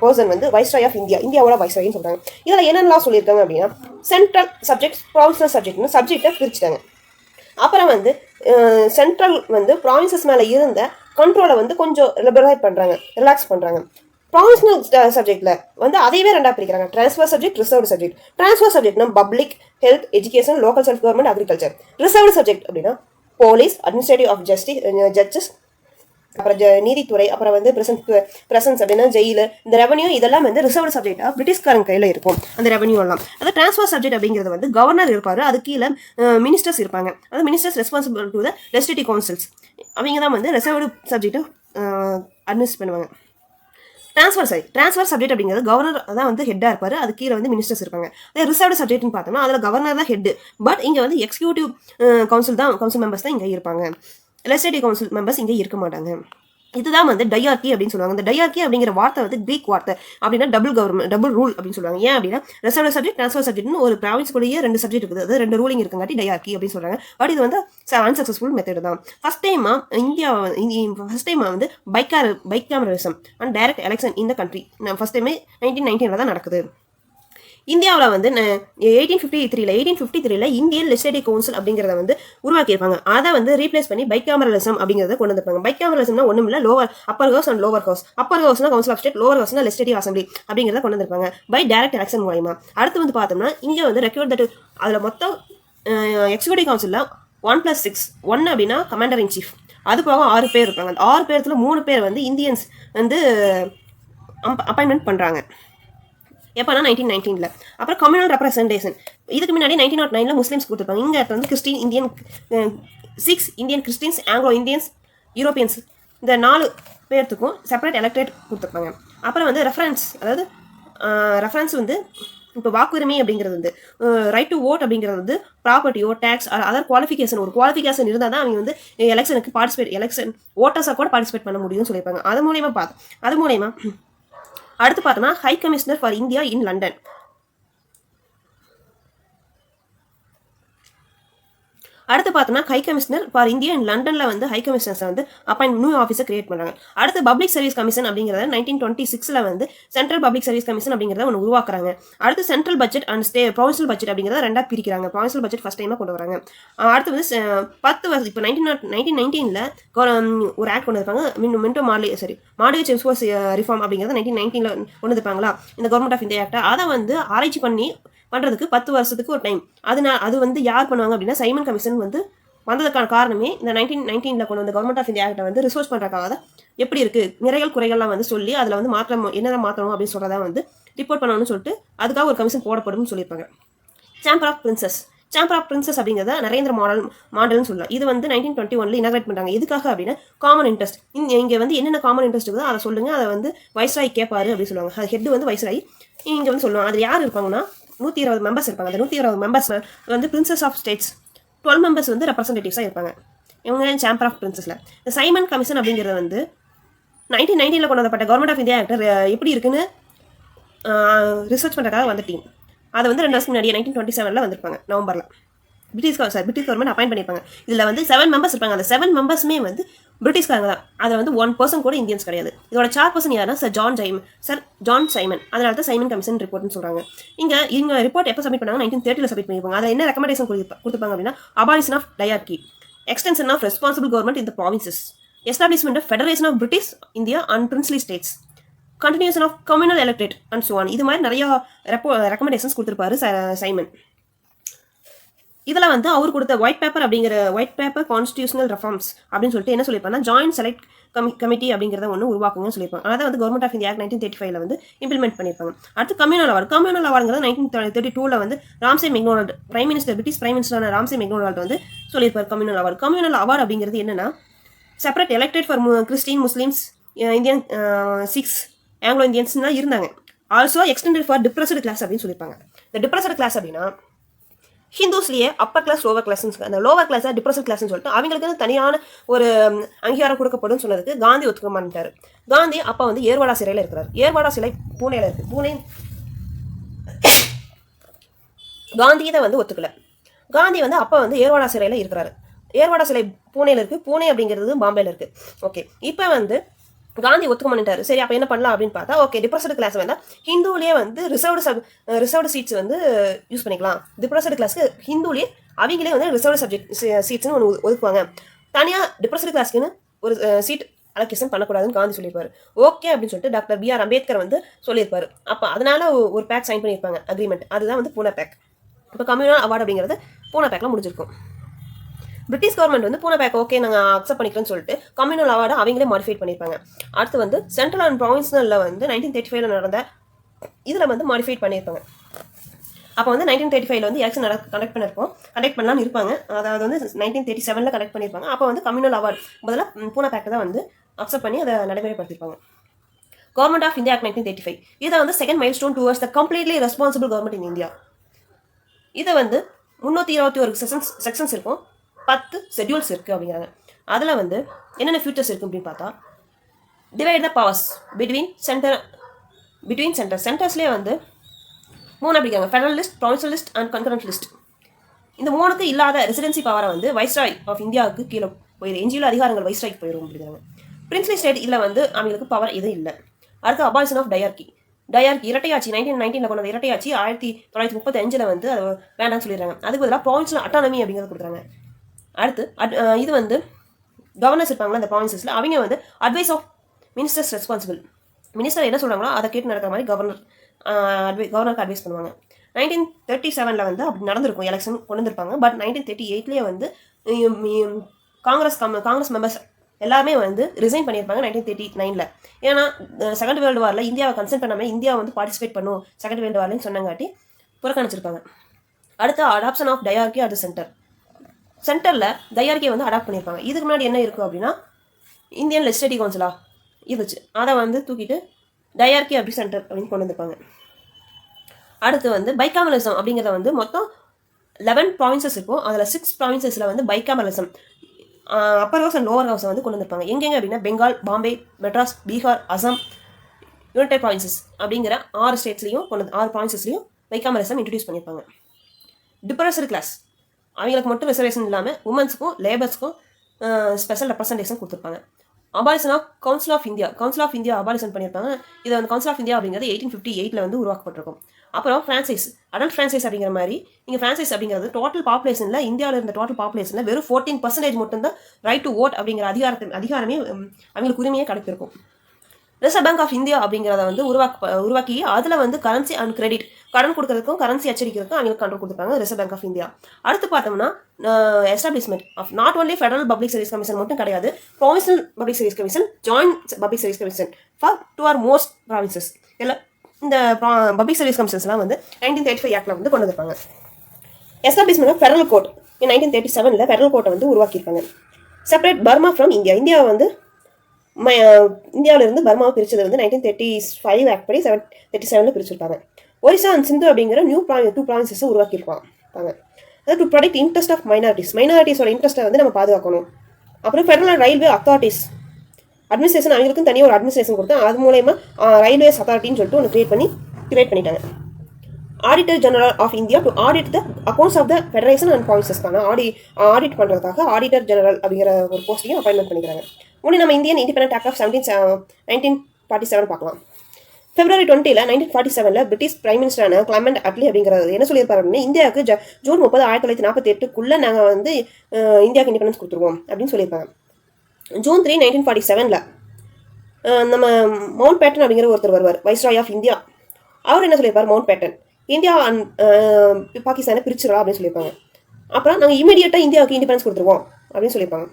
பர்சன் வந்து வைஸ்ராய் ஆஃப் இந்தியாவோட வைஸ்ராயின்னு சொல்கிறாங்க. இதில் என்னென்னலாம் சொல்லியிருக்காங்க அப்படின்னா, சென்ட்ரல் சப்ஜெக்ட்ஸ் ப்ராவின்சல் சப்ஜெக்ட்னு சப்ஜெக்டை பிரிச்சுட்டாங்க. அப்புறம் வந்து சென்ட்ரல் வந்து ப்ராவின்சஸ் மேலே இருந்த கண்ட்ரோலை வந்து கொஞ்சம் ரிலாக்ஸ் பண்ணுறாங்க. ப்ராவின்ஷனல் சப்ஜெக்ட்ல வந்து அதையவே 2 பிரிக்கிறாங்க. Transfer subject, reserved subject. Transfer சப்ஜெக்ட்னா public, health, education, local self government, agriculture. Reserved subject அப்படின்னா போலீஸ், அட்மினிஸ்ட்ரேட்டிவ் ஆஃப் ஜட்ஜஸ், அப்புறம் நீதித்துறை, அப்புறம் வந்து பிரசன்ஸ் அப்படின்னா ஜெயிலு, இந்த ரெவன்யூ இதெல்லாம் வந்து ரிசர்வ்டு சப்ஜெக்டாக பிரிட்டிஷ்காரன் கையில் இருக்கும். அந்த ரெவன்யூ எல்லாம் அது ட்ரான்ஸ்ஃபர் சப்ஜெக்ட் அப்படிங்கிறது வந்து கவர்னர் இருப்பார், அது கீழே மினிஸ்டர்ஸ் இருப்பாங்க. அது ministers responsible to the legislative councils. அவங்க தான் வந்து ரிசர்வ்டு சப்ஜெக்டை அட்மினிஸ்ட் பண்ணுவாங்க. ட்ரான்ஸ்ஃபர் சப்ஜெக்ட் அப்படிங்கிறது கவர்னர் தான் வந்து ஹெட்டாக இருப்பார், அது கீழே வந்து மினிஸ்டர்ஸ் இருப்பாங்க. அதே ரிசர்வ்டு சப்ஜெக்ட்னு பார்த்தோம்னா அதில் கவர்னர் தான் ஹெட், பட் இங்கே வந்து எக்ஸிக்யூட்டிவ் கவுன்சில் மெம்பர்ஸ் தான் இங்கே இருப்பாங்க. லெஜிஸ்லேட்டிவ் கவுன்சில் மெம்பர்ஸ் இங்கே இருக்க மாட்டாங்க. இதுதான் வந்து டையார்கி அப்படின்னு சொல்லுவாங்க. இந்த டையார்கி அப்படிங்கிற வார்த்தை வந்து கிரீக் வார்த்தை. அப்படின்னா டபுள் ரூல் அப்படின்னு சொல்லுவாங்க. ஏன் அப்படின்னா ரிசர்வ்டு சப்ஜெக்ட், ட்ரான்ஸ்ஃபர் சப்ஜெக்ட்னு ஒரு ப்ராவின்ஸ்குள்ளேயே 2 சப்ஜெக்ட் இருக்குது, அது 2 ரூலிங் இருக்குங்காட்டி டையார்கி அப்படின்னு சொல்றாங்க. பட் இது வந்து அன்சக்சஸ்ஃபுல் மெத்தட் தான். ஃபர்ஸ்ட் டைம் வந்து பைகாமரலிசம் அண்ட் டைரக்ட் எலெக்ஷன் இந்த கண்ட்ரி ஃபர்ஸ்ட் டைமே 1919 தான் நடக்குது. இந்தியாவில் வந்து 1853 இந்தியன் லெஜிஸ்லேட்டிவ் கவுன்சில் அப்படிங்கிறத வந்து உருவாக்கியிருப்பாங்க. அதை வந்து ரீப்ளேஸ் பண்ணி பைகாமரலிசம் அப்படிங்கிறத கொண்டு வந்திருப்பாங்க. பைகாமரலிசம்னா ஒன்றும் இல்லை, upper house and lower house. Upper ஹவுஸ்னா கவுன்சில் ஆஃப் ஸ்டேட், லோவர் ஹவுஸ்னா லெஜிஸ்லேட்டிவ் அசம்பிளி அப்படிங்கிறத கொண்டு வந்திருப்பாங்க பை டைரக்ட் எலெக்ஷன் மூலமா. அடுத்து வந்து பார்த்தோம்னா இங்கே வந்து ரெக்யூர்ட் தட் அதில் மொத்தம் எக்ஸிக்யூட்டிவ் கவுன்சிலில் 1+6 1 அப்படின்னா கமாண்டர் இன் சீஃப். அது போக 6 பேர் இருப்பாங்க. அந்த 6 பேர்த்துல 3 பேர் வந்து இந்தியன்ஸ் வந்து அப்பாயின்மெண்ட் பண்ணுறாங்க. எப்போனா 1919. அப்புறம் கம்யூனல் ரெப்ரசன்டேஷன். இதுக்கு முன்னாடி 1909 முஸ்லீம்ஸ் கொடுத்துருப்பாங்க. இங்கே வந்து Christian, Indian, six Indian Christians, Anglo Indians, Europeans, இந்த 4 பேர்த்துக்கும் செப்பரேட் எலக்ட்ரேட் கொடுத்துருப்பாங்க. அப்புறம் வந்து ரெஃபரன்ஸ் வந்து இப்போ வாக்குரிமை அப்படிங்கிறது வந்து ரைட் டு ஓட் அப்படிங்கிறது வந்து ப்ராப்பர்ட்டியோ டேக்ஸ் அதர் குவாலிஃபிகேஷன் ஒரு குவாலிஃபிகேஷன் இருந்தால் தான் அவங்க வந்து எலெக்ஷனுக்கு எலெக்ஷன் ஓட்டர்ஸாக கூட பார்ட்டிசிபேட் பண்ண முடியும்னு சொல்லியிருப்பாங்க. அது மூலயமா அடுத்து பார்த்தோம்னா high commissioner for India in London. அடுத்து பார்த்தோம்னா ஹை கமிஷனர் ஃபார் இந்தியா இன் லண்டன்ல வந்து ஹை கமிஷனர்ஸ் வந்து அப்பாயிண்ட் நியூ ஆஃபீஸை கிரியேட் பண்ணுறாங்க. அடுத்து பப்ளிக் சர்வீஸ் கமிஷன் அப்படிங்கிறத 1926 வந்து சென்ட்ரல் பப்ளிக் சர்வீஸ் கமிஷன் அப்படிங்கிறத ஒன்று உருவாக்குறாங்க. அடுத்து central budget and provincial budget அப்படிங்கிறத ரெண்டாக பிரிக்கிறாங்க. ப்ரொவின்சியல் பட்ஜெட் ஃபர்ஸ்ட் டைமாக கொண்டு வராங்க. அடுத்து வந்து 10 வருஷம் இப்போ 1919 ஒரு ஆக்ட் கொண்டு இருப்பாங்க. மார்கேஜ் எக்ஸ்போர்ட்ஸ் ரிஃபார்ம் அப்படிங்கிறத 1919 கொண்டு இருப்பாங்களா இந்த கவர்மெண்ட் ஆஃப் இந்தியா ஆக்டை. அதை வந்து ஆராய்ச்சி பண்ணி பண்ணுறதுக்கு 10 வருஷத்துக்கு ஒரு டைம். அது வந்து யார் பண்ணுவாங்க அப்படின்னா சைமன் கமிஷன் வந்து வந்ததுக்கான காரணமே இந்த 1919 கொண்டு வந்த கவர்மெண்ட் ஆஃப் இந்தியா ஆக்டை வந்து ரிசர்ச் பண்ணுறதுக்காக தான் எப்படி இருக்குது நிறைகள் குறைகள்லாம் வந்து சொல்லி அதில் வந்து என்னென்ன மாற்றணும் அப்படின்னு சொல்கிறதா வந்து ரிப்போர்ட் பண்ணணும்னு சொல்லிட்டு அதுக்காக ஒரு கமிஷன் போடப்படும்னு சொல்லியிருப்பாங்க. சாம்பர் ஆஃப் பிரின்சஸ் அப்படிங்கிறத நரேந்திர மாடல்னு சொல்லலாம். இது வந்து 1921 இனாகிரேட் பண்ணுறாங்க. எதுக்காக அப்படின்னா காமன் இன்ட்ரெஸ்ட். இங்கே வந்து என்னென்ன காமன் இன்ட்ரெஸ்ட் இருக்குதோ அதை சொல்லுங்கள், அதை வந்து வைஸ்ராய் கேட்பாரு அப்படின்னு சொல்லுவாங்க. அது ஹெட் வந்து வைஸ்ராய் இங்கே வந்து சொல்லுவாங்க. அது யார் இருப்பாங்கன்னா 120 மெம்பர்ஸ் இருப்பாங்க. அந்த 120 மெம்பர்ஸ் வந்து பிரின்சஸ் ஆஃப் ஸ்டேட்ஸ், 12 மெம்பர்ஸ் வந்து ரெப்ரஸன்டேட்டிவ்ஸாக இருப்பாங்க. இவங்க சாம்பர் ஆஃப் பிரின்சஸில். இந்த சைமன் கமிஷன் அப்படிங்கிறது வந்து 1919 கொண்டு வரப்பட்ட கவர்மெண்ட் ஆஃப் இந்தியா ஆக்டர் எப்படி இருக்குன்னு ரிசர்ச் பண்ணுறதுக்காக வந்த டீம். அதை வந்து 2 வருஷம் முன்னாடி 1927 வந்திருப்பாங்க நவம்பரில். பிரிட்டிஷ் கவர்மெண்ட் அப்பாயிண்ட் பண்ணியிருப்பாங்க. இதில் வந்து 7 மெம்பர்ஸ் இருப்பாங்க. அந்த 7 மெம்பர்ஸுமே வந்து பிரிட்டிஷ்காரங்க தான். அதில் வந்து 1% கூட இந்தியன்ஸ் கிடையாது. இதோட சேர்பர்சன் யாருன்னா சர் ஜான் சைமன். அதனால தான் சைமன் கமிஷன் ரிப்போர்ட்னு சொல்கிறாங்க. இவங்க ரிப்போர்ட் எப்போ சப்மிட் பண்ணாங்க 1930 சப்மிட் பண்ணியிருப்பாங்க. அதில் என்ன ரெக்கமெண்டேஷன் கொடுத்துருப்பாங்க அப்படின்னா abolition of dyarchy, extension of responsible government in the provinces, establishment of federation of British India and princely states, continuation of communal electorate and so on. இது மாதிரி நிறைய ரெக்கமெண்டேஷன்ஸ் கொடுத்துருப்பாரு சைமன். இதில் வந்து அவர் கொடுத்த ஒயிட் பேப்பர் கான்ஸ்டியூஷனல் ரெஃபார்ம்ஸ் அப்படின்னு சொல்லிட்டு என்ன சொல்லியிருப்பாங்கன்னா ஜாயின்ட் செலக்ட் கமிட்டி அப்படிங்கிறத ஒன்று உருவாக்குங்கன்னு சொல்லியிருப்பாங்க. அதை வந்து கவர்மெண்ட் ஆஃப் இந்தியா 1935 வந்து இம்ப்ளிமெண்ட் பண்ணியிருப்பாங்க. அடுத்து கம்யூனல் அவார்டுங்கிறது 1932 வந்து ராம்சே மெக்டொனால்ட் பிரிட்டிஷ் பிரைம் மினிஸ்டரான ராம்சே மெக்டொனால்ட் வந்து சொல்லியிருப்பார் கம்யூனல் அவார்டு அப்படிங்கிறது என்னன்னா separate elected for Christian, Muslims, Indian, Sikhs, Anglo Indians தான் இருந்தாங்க. Also extended for depressed class அப்படின்னு சொல்லியிருப்பாங்க. இந்த டிப்ரெஸ்டு கிளாஸ் அப்படின்னா ஹிந்துஸ்லேயே அப்பர் கிளாஸ் லோவர் கிளாஸ், அந்த லோவர் கிளாஸாக டிப்ரெஸ்ட் கிளாஸ்னு சொல்லிட்டு அவங்களுக்கு தனியான ஒரு அங்கீகாரம் கொடுக்கப்படும் சொன்னதுக்கு காந்தி ஒத்துக்க மாட்டார். காந்தி அப்போ வந்து ஏர்வாடா சிறையில் இருக்கிறார். ஏர்வாடா சிலை பூனேல இருக்கு. காந்தி இதை வந்து ஒத்துக்கல. காந்தி வந்து அப்போ வந்து ஏர்வாடா சிறையில் இருக்கிறாரு. ஏர்வாடா சிலை பூனேல இருக்கு. பூனே அப்படிங்கிறது பாம்பேல இருக்கு. ஓகே, இப்போ வந்து காந்தி ஒத்துக்க மாட்டாரு. சரி, அப்போ என்ன பண்ணலாம் அப்படின்னு பார்த்தா ஓகே டிப்ரெஸ்டு கிளாஸ் வேண்டாம், ஹிந்துலேயே வந்து ரிசர்வ்டு சீட்ஸ் வந்து யூஸ் பண்ணிக்கலாம். டிப்ரெஸ்டு கிளாஸ்க்கு ஹிந்துலேயே அவங்களே வந்து ரிசர்வ்டு சீட்ஸ்னு ஒன்று ஒதுக்குவாங்க. தனியாக டிப்ரெஸ்டு கிளாஸ்க்குன்னு ஒரு சீட் அலோகேஷன் பண்ணக்கூடாதுன்னு காந்தி சொல்லியிருப்பாரு. ஓகே அப்படின்னு சொல்லிட்டு டாக்டர் B.R. அம்பேத்கர் வந்து சொல்லியிருப்பாரு. அப்போ அதனால ஒரு பேக் சைன் பண்ணியிருப்பாங்க, அக்ரிமெண்ட். அதுதான் வந்து பூனா பேக். இப்போ கம்யூனல் அவார்டு அப்படிங்கிறது பூனா பேக்கில் முடிஞ்சிருக்கும். பிரிட்டிஷ் கவர்மெண்ட் வந்து பூனா பேக் ஓகே நாங்கள் அக்செப்ட் பண்ணிக்கிறோன்னு சொல்லிட்டு கம்யூனல் அவார்டை அவங்களே மாடிஃபைட் பண்ணியிருப்பாங்க. அடுத்து வந்து சென்ட்ரல் அண்ட் ப்ரொவின்ஷனலில் வந்து 1935 நடந்த இதில் வந்து மாடிஃபைட் பண்ணியிருப்பாங்க. அப்போ வந்து 1935 வந்து எலெக்ஷன் கண்டக்ட் பண்ணலாம்னு இருப்பாங்க. அதாவது வந்து 1937 கண்டக்ட் பண்ணியிருப்பாங்க. அப்போ வந்து கம்யூனல் அவார்டு பதிலாக பூனா பேக்கை தான் வந்து அக்செப்ட் பண்ணி அதை நடைமுறைப்படுத்திருப்பாங்க. கவர்மெண்ட் ஆஃப் இந்தியா 1935 இதை வந்து second mile stone towards the completely responsible government in India. இதை வந்து 321 செக்ஷன்ஸ் இருக்கும், 10 ஷெட்யூல்ஸ் இருக்குது அப்படிங்கிறாங்க. அதில் வந்து என்னென்ன ஃபியூச்சர்ஸ் இருக்குது அப்படின்னு பார்த்தா டிவைட் த பவர்ஸ் பிட்வீன் சென்டர்ஸ்லேயே வந்து 3 அப்படிங்கிறாங்க. Federal list, provincial list and concurrent list. இந்த 3க்கு இல்லாத ரெசிடென்சி பவரை வந்து வைஸ்ராய் ஆஃப் இந்தியாவுக்கு கீழே போயிடும். எஞ்சியுள்ள அதிகாரங்கள் வைஸ்ராய்க்கு போயிடும் அப்படிங்கிறாங்க. பிரின்ஸ்லி ஸ்டேட் இதில் வந்து அவங்களுக்கு பவர் எதுவும் இல்லை. அடுத்து அபாலிஷன் ஆஃப் டயார்கி இரட்டையாட்சி 1919 கொண்டு வந்த இரட்டையாட்சி 1935 வந்து அது வேண்டாம்னு சொல்லிடுறாங்க. அதுக்கு பதிலாக ப்ராவின்ஷியல் அட்டானமி அப்படிங்கிறத கொடுக்குறாங்க. அடுத்து இது வந்து கவர்னர்ஸ் இருப்பாங்களா அந்த ப்ராவின்சஸில், அவங்க வந்து advice of ministers responsible. Minister என்ன சொல்கிறாங்களோ அதை கேட்டு நடக்கிற மாதிரி கவர்னருக்கு அட்வைஸ் பண்ணுவாங்க. 1937 வந்து அப்படி நடந்திருக்கும், எலெக்ஷன் கொண்டு வந்திருப்பாங்க. பட் 1938 வந்து காங்கிரஸ் மெம்பர்ஸ் எல்லாமே வந்து ரிசைன் பண்ணியிருப்பாங்க 1939. ஏன்னா செகண்ட் வேர்ல்டு வாரில் இந்தியாவை கன்சென்ட் பண்ணாமல் இந்தியா வந்து பார்ட்டிசிபேட் பண்ணும் செகண்ட் வேர்ல்டு வார்லன்னு சொன்னங்காட்டி புறக்கணிச்சிருப்பாங்க. அடுத்து அடாப்ஷன் ஆஃப் டயார்கி அட் சென்டரில் டயார்கியை வந்து அடாப்ட் பண்ணியிருப்பாங்க. இதுக்கு முன்னாடி என்ன இருக்கும் அப்படின்னா இந்தியன் லெஜிஸ்லேட்டிவ் கவுன்சிலா இருந்துச்சு, அதை வந்து தூக்கிட்டு டயார்கி அப்படி சென்டர் அப்படின்னு கொண்டு வந்திருப்பாங்க. அடுத்து வந்து பைகாமலிசம் அப்படிங்கிறத வந்து மொத்தம் 11 ப்ராவின்சஸ் இருக்கும். அதில் 6 ப்ராவின்சஸில் வந்து bicameralism upper house and lower ஹவுஸை வந்து கொண்டு வந்திருப்பாங்க. எங்கெங்க அப்படின்னா பெங்கால், பாம்பே, மெட்ராஸ், பீகார், அசாம், யுனைடெட் ப்ராவின்சஸ் அப்படிங்கிற 6 ஸ்டேட்ஸ்லையும் 6 ப்ராவின்சஸ்லையும் பைகாமலிசம் இன்ட்ரடியூஸ் பண்ணியிருப்பாங்க. டிப்ரெஸ்டு கிளாஸ் அவங்களுக்கு மட்டும் ரிசர்வேஷன் இல்லாமல் உமன்ஸுக்கும் லேபர்ஸ்க்கும் ஸ்பெஷல் ரெப்ரசன்டேஷன் கொடுத்துருப்பாங்க. Abolition of council of India abolition பண்ணியிருப்பாங்க. இது வந்து கவுன்சில் ஆஃப் இந்தியா அப்படிங்கிறது 1858 வந்து உருவாக்கப்பட்டிருக்கும். அப்புறம் ஃப்ரான்சைஸ், அடல்ட் ஃப்ரான்சைஸ் அப்படிங்கிற மாதிரி இங்கே ஃப்ரான்சைஸ் அப்படிங்கிறது டோட்டல் பாப்புலேஷனில் இந்தியாவில் இருந்த டோட்டல் பாப்புலேஷனில் வெறும் 14% மட்டும்தான் ரைட் டு ஓட் அப்படிங்கிற அதிகாரமே அவங்களுக்கு உரிமையே கிடைத்திருக்கும். ரிசர்வ் பேங்க் ஆஃப் இந்தியா அப்படிங்கிறத வந்து உருவாக்கி அதில் வந்து கரன்சி அண்ட் கிரெடிட் கடன் கொடுக்கறதுக்கும் கரன்சி அச்சடிக்கிறதுக்கும் அவங்களுக்கு கண்ட்ரோல் கொடுத்துருப்பாங்க ரிசர்வ் பேங்க் ஆஃப் இந்தியா. அடுத்து பார்த்தோம்னா establishment of not only federal public service commission மட்டும் கிடையாது, provincial public service commission, joint public service commission for 2 or more provinces. எல்லாம் இந்த பப்ளிக் சர்வீஸ் கமிஷன்ஸ்லாம் வந்து 1935 ஆக்டில் வந்து கொண்டு வந்திருப்பாங்க. Establishment of federal court 1937 federal கோர்ட்டை வந்து உருவாக்கியிருப்பாங்க. செப்பரேட் பர்மா ஃப்ரம் இந்தியாவை வந்து இந்தியாவிலிருந்து பர்மாவை பிரிச்சது வந்து 1935 ஆக்ட் படி 37 பிரிச்சிருப்பாங்க. ஒரிசா அண்ட் சிந்து அப்படிங்கிற 2 ப்ராவின்சஸை உருவாக்கியிருப்பாங்க. அதாவது டு ப்ரொடெக்ட் இன்ட்ரெஸ்ட் ஆஃப் மைனாரிட்டிஸோட இன்ட்ரெஸ்ட்டை வந்து நம்ம பாதுகாக்கணும். அப்புறம் ஃபெடரல் ரயில்வே அத்தாரிட்டிஸ் அட்மினிஸ்ட்ரேஷன் அவங்களுக்கும் தனியாக ஒரு அட்மினிஸ்ட்ரேஷன் கொடுத்தா அது மூலயமா ரயில்வேஸ் அத்தாரிட்டின்னு சொல்லிட்டு ஒன்று கிரியேட் பண்ணிட்டாங்க. Auditor general of India to audit the accounts of the federation and ப்ராவின்சஸ்க்கான ஆடிட் பண்ணுறதுக்காக ஆடிட்டர் ஜெனரல் அப்படிங்கிற ஒரு போஸ்ட்டையும் அப்பாயின்மெண்ட் பண்ணிக்கிறாங்க. ஒன்று நம்ம இந்தியன் இண்டிபெண்டன்ட் ஆக்ட் ஆஃப் 1947 பார்க்கலாம். February 20 1947 பிரிட்டிஷ் பிரைம் மினிஸ்டரான கிளமெண்ட் அட்லி அப்படிங்கிறது என்ன சொல்லியிருப்பாரு அப்படின்னா இந்தியாவுக்கு ஜூன் 30 1948 நாங்கள் வந்து இந்தியாவுக்கு இண்டிபெண்டன்ஸ் கொடுத்துருவோம் அப்படின்னு சொல்லியிருப்பாங்க. June 3 1947 நம்ம மவுண்ட் பேட்டன் அப்படிங்கிற ஒருத்தர் வருவார், வைஸ்ராய் ஆஃப் இந்தியா. அவர் என்ன சொல்லியிருப்பார், மவுண்ட் பேட்டன் இந்தியா அண்ட் பாகிஸ்தானை பிரிச்சுடலாம் அப்படின்னு சொல்லியிருப்பாங்க. அப்புறம் நாங்கள் இமீடியட்டாக இந்தியாவுக்கு இண்டிபெண்டன்ஸ் கொடுத்துருவோம் அப்படின்னு சொல்லியிருப்பாங்க.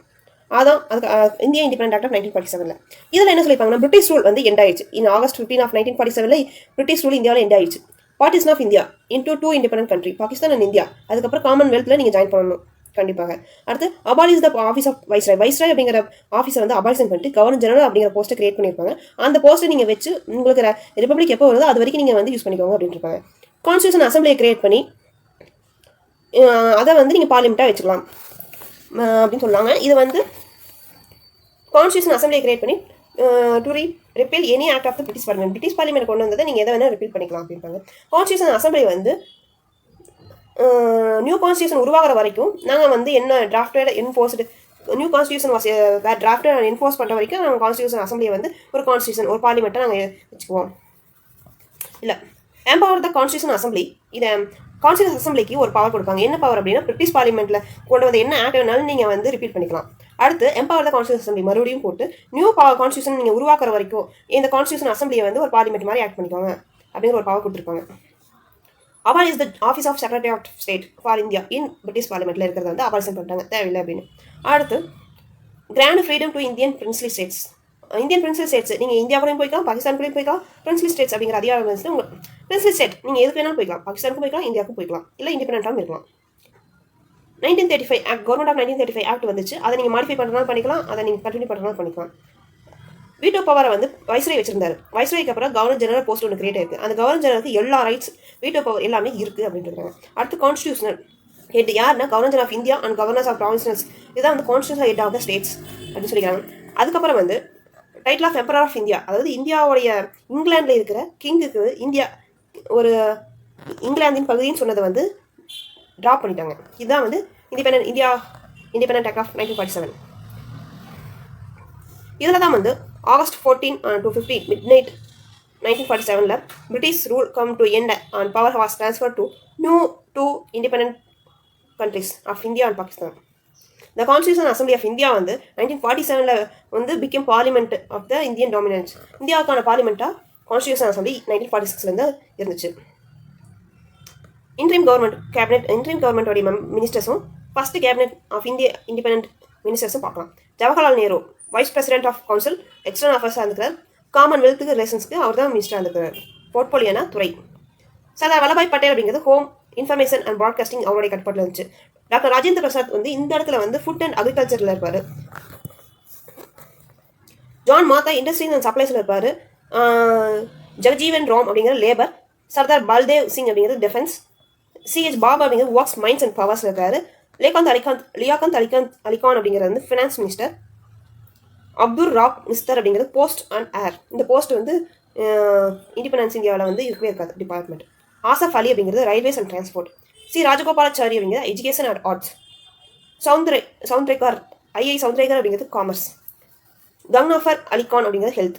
அதான் அதுக்கு இந்தியா இண்டிபெண்டன்ட் ஆக்ட் ஆஃப் 1947. இதில் என்ன சொல்லியிருப்பாங்கன்னா பிரிட்டிஷ் ரூல் வந்து எண்ட் ஆயிடுச்சு. August 15 1947 பிரிட்டிஷ் ரூல் இந்தியாவில் எண்ட் ஆயிடுச்சு. Partition of India into 2 independent country, Pakistan and India. அதுக்கப்புறம் காமன்வெல்த்தில் நீங்கள் ஜாயின் பண்ணணும் கண்டிப்பாக. அடுத்து abolish the office of viceroy அப்படிங்கிற ஆஃபீஸை வந்து அபாலிஷன் பண்ணிட்டு கவர்னர் ஜெனரல் அப்படிங்கிற போஸ்ட்டை கிரியேட் பண்ணியிருப்பாங்க. அந்த போஸ்ட்டை நீங்கள் வச்சு உங்களுக்கு ரிப்பப்ளிக் எப்போ வருதோ அது வரைக்கும் நீங்கள் வந்து யூஸ் பண்ணிக்கோங்க அப்படின்னு இருப்பாங்க. கான்ஸ்டியூஷன் அசம்பிளியை கிரியேட் பண்ணி அதை வந்து நீங்கள் பார்லிமெண்ட்டாக வச்சுக்கலாம் அப்படின்னு சொல்லுவாங்க. இது வந்து கான்ஸ்டியூஷன் அசம்பிளியை கிரியேட் பண்ணி to repeal any act of the British parliament கொண்டு வந்ததை நீங்கள் எதை வேணால் ரிப்பீல் பண்ணிக்கலாம் அப்படின்பாங்க. கான்ஸ்டியூஷன் அசம்பிளி வந்து நியூ கான்ஸ்டியூஷன் உருவாகிற வரைக்கும் நாங்கள் வந்து என்ன drafted enforced new constitution drafted and enforce பண்ணுற வரைக்கும் நாங்கள் கான்ஸ்டியூஷன் அசம்பிளியை வந்து ஒரு பார்லிமெண்ட்டை நாங்கள் வச்சுக்குவோம். இல்லை எம்பவர் த கான்ஸ்டியூஷன் அசம்பிளி, இதை கான்ஸ்டியூஷன் அசம்பிளிக்கு ஒரு பவர் கொடுப்பாங்க. என்ன பவர் அப்படின்னா பிரிட்டிஷ் பார்லிமெண்ட்டில் கொண்டு வந்து என்ன ஆக்ட் வேணாலும் நீங்கள் வந்து ரிப்பீட் பண்ணிக்கலாம். அடுத்து எம்பவர் த கான்ஸ்டியூஷன் அசம்பிளி மறுபடியும் போட்டு நியூ கான்ஸ்டியூஷன் நீங்கள் உருவாக்குற வரைக்கும் இந்த கான்ஸ்டியூஷன் அசம்பிளியை வந்து ஒரு பார்லிமெண்ட் மாதிரி ஆக்ட் பண்ணிக்கோங்க அப்படிங்கிற ஒரு பவர் கொடுத்துருப்பாங்க. Abolish the office of secretary of state for India in British பார்லிமெண்ட்டில் இருக்கிறத வந்து அபாலிஷன் பண்ணிட்டாங்க, தேவையில்லை அப்படின்னு. அடுத்து grant freedom to Indian princely states. Indian princely states நீங்கள் இந்தியா கூடயும் போய்க்கலாம், பாகிஸ்தான் கூடயும் போய்க்கலாம். பிரின்ஸ்லி ஸ்டேட்ஸ் அப்படிங்கிற அதிகாரம் வந்து உங்கள் பிரின்ஸ்லி ஸ்டேட் நீங்கள் எதுக்கு வேணாலும் போய்க்கலாம், பாகிஸ்தானுக்கும் போய்க்கலாம், இந்தியாவுக்கும் போய்க்கலாம், இல்லை இண்டிபெண்டாகவும் இருக்கலாம். 1935 ஆக்ட், கவர்மெண்ட் ஆஃப் 1935 ஆக்ட் வந்துச்சு. அதை நீங்கள் மாடிஃபை பண்ணுறதுனால பண்ணிக்கலாம், அதை நீங்கள் கண்டினியூ பண்ணுறதுனால பண்ணிக்கலாம். வீட்டோ பவரை வந்து வைஸ்ராய் வச்சிருந்தாரு. வைஸ்ராய்க்கு அப்புறம் கவர்னர் ஜெனரல் போஸ்ட் ஒன்று கிரியேட் ஆயிருக்கு. அந்த கவர்னர் ஜெனரலுக்கு எல்லா ரைட்ஸ் வீட்டோ பவர் எல்லாமே இருக்குது அப்படின்றாங்க. அடுத்து கான்ஸ்டியூஷனல் ஹெட் யாருன்னா governor general of India and governors of provinces. இதான் வந்து constitutional head of the states அப்படின்னு சொல்லிக்கிறாங்க. அதுக்கப்புறம் வந்து title of emperor of India, அதாவது இந்தியாவுடைய இங்கிலாந்தில் இருக்கிற கிங்குக்கு இந்தியா ஒரு இங்கிலாந்தின் பகுதின்னு சொன்னதை வந்து ட்ராப் பண்ணிட்டாங்க. இதுதான் வந்து இண்டிபெண்டன்ட் ஆக்ட் ஆஃப் 1947. இதில் தான் வந்து August 14 to 15 midnight 1947 British rule come to end and power was transfer to new 2 independent countries of India and Pakistan. இந்த கான்ஸ்டியூஷன் அசம்பிளி ஆஃப் இந்தியா வந்து 1947 வந்து became parliament of the Indian dominance. இந்தியாவுக்கான பார்லிமெண்ட்டாக constitution assembly 1946 இருந்துச்சு. Interim கவர்மெண்ட்டோடைய மினிஸ்டர்ஸும் first cabinet of India independent மினிஸ்டர்ஸும் பார்க்கலாம். Jawaharlal Nehru vice president of council external அஃபேர்ஸாக இருந்துக்கிறார். காமன்வெல்த்துக்கு ரிலேஷன்ஸ்க்கு அவர் தான் மினிஸ்டராக இருந்துக்கிறார். போர்ட்போலியோனா துறை. சர்தார் வல்லபாய் பட்டேல் அப்படிங்கிறது ஹோம் இன்ஃபர்மேஷன் அண்ட் ப்ராட்காஸ்டிங் அவருடைய கட்டுப்பாட்டில் இருந்துச்சு. டாக்டர் ராஜேந்திர பிரசாத் வந்து இந்த இடத்துல வந்து ஃபுட் அண்ட் அக்ரிகல்ச்சரில் இருப்பார். ஜான் மாத்தா இண்டஸ்ட்ரீஸ் அண்ட் சப்ளைஸில் இருப்பார். ஜெகஜீவன் ராம் அப்படிங்கிற லேபர். சர்தார் பல்தேவ் சிங் அப்படிங்கிறது டிஃபென்ஸ். சிஹெச் பாபா அப்படிங்கிறது ஒர்க்ஸ் மைன்ஸ் அண்ட் பவர்ஸ் இருக்காரு. லியாகந்த் அலிகான் அப்படிங்கிறது வந்து ஃபினான்ஸ் மினிஸ்டர். அப்துல் ராப் மிஸ்டர் அப்படிங்கிறது போஸ்ட் அண்ட் ஏர். இந்த போஸ்ட் வந்து இண்டிபெண்டன்ஸ் இந்தியாவில் வந்து இருக்கவே இருக்காது டிபார்ட்மெண்ட். ஆசஃப் அலி அப்படிங்கிறது railways and transport. C Rajagopalachari அப்படிங்கிறது எஜுகேஷன் அண்ட் ஆர்ட்ஸ். சவுந்த்ரேகர் சவுந்த்ரேகர் அப்படிங்கிறது காமர்ஸ். கங்னாஃபர் அலிகான் அப்படிங்கிறது ஹெல்த்.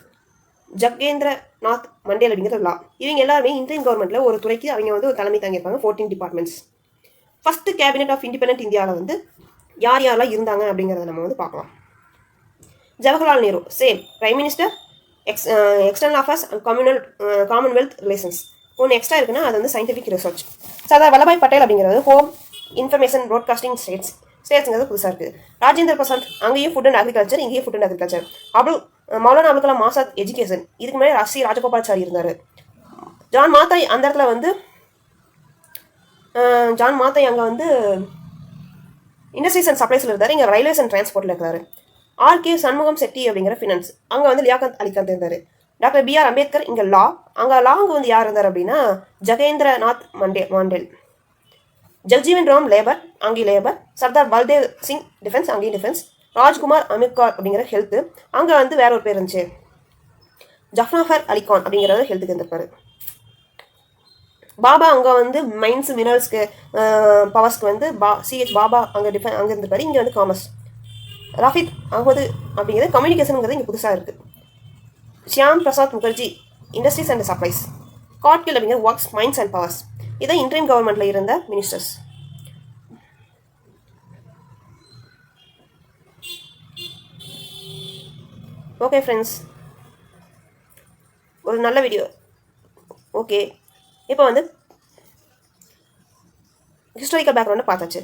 ஜகேந்திர நாத் மண்டேல் அப்படிங்கிறது லா. இவங்க எல்லாருமே இந்தியன் கவர்மெண்ட்டில் ஒரு துறைக்கு அவங்க வந்து ஒரு தலைமை தாங்கியிருப்பாங்க. 14 departments. First cabinet of independent இந்தியாவில் வந்து யார் யாரெல்லாம் இருந்தாங்க அப்படிங்கிறத நம்ம வந்து பார்க்கலாம். Jawaharlal Nehru same prime minister, external affairs and commonwealth relations. ஒன்று எக்ஸ்ட்ரா இருக்குன்னா அது வந்து சயின்டிஃபிக் ரிசர்ச். சர்தார் வல்லபாய் பட்டேல் அப்படிங்கிறது ஹோம் இன்ஃபர்மேஷன் ப்ராட்காஸ்டிங் ஸ்டேட்ஸுங்கிறது புதுசாக இருக்குது. ராஜேந்திர பிரசாத் அங்கேயும் ஃபுட் அண்ட் அக்ரிகல்ச்சர், இங்கேயும் food and agriculture. Maulana Abul Kalam Azad education. இதுக்கு முன்னாடி சி ராஜகோபாலாச்சாரி இருந்தார். ஜான் மாத்தாய் அந்த இடத்துல வந்து அங்கே வந்து இண்டஸ்ட்ரீஸ் அண்ட் சப்ளைஸில் இருந்தார். இங்கே ரயில்வேஸ் அண்ட் டிரான்ஸ்போர்ட்டில் இருக்காரு. ஆர்கே சண்முகம் செட்டி அப்படிங்கிற ஃபினான்ஸ். அங்கே வந்து லியாகத் அலிகான் இருந்தார். டாக்டர் பிஆர் அம்பேத்கர் இங்கே லா. அங்கே வந்து யார் இருந்தார் அப்படின்னா ஜகேந்திர நாத் மண்டேல். ஜக்ஜீவன் ராம் லேபர், அங்கேயும் லேபர். சர்தார் பல்தேவ் சிங் டிஃபென்ஸ், அங்கேயும் டிஃபென்ஸ். ராஜ்குமார் அமித்கார் அப்படிங்கிற ஹெல்த்து. அங்கே வந்து வேற ஒரு பேர் இருந்துச்சு, ஜஃப்னாஃபர் அலிகான் அப்படிங்கிறவர் ஹெல்த்துக்கு இருந்திருப்பாரு. பாபா அங்கே வந்து மைன்ஸ் மினரல்ஸ்க்கு பவர்ஸ்க்கு வந்து சிஹெச் பாபா அங்கே அங்கே இருந்திருப்பாரு. இங்கே வந்து காமர்ஸ். ரஃபீத் அகமது அப்படிங்கிறது கம்யூனிகேஷனுங்கிறது இங்கே புதுசாக இருக்குது. Shyam Prasad Mukherjee industries and supplies. Gadgil அப்படிங்கிற ஒர்க்ஸ் மைன்ஸ் அண்ட் பவர்ஸ். இதான் இன்டரிம் கவர்மெண்ட்டில் இருந்த மினிஸ்டர்ஸ். ஓகே ஃப்ரெண்ட்ஸ், ஒரு நல்ல வீடியோ. ஓகே, இப்போ வந்து ஹிஸ்டாரிக்கல் பேக்ரவுண்டை பார்த்தாச்சு.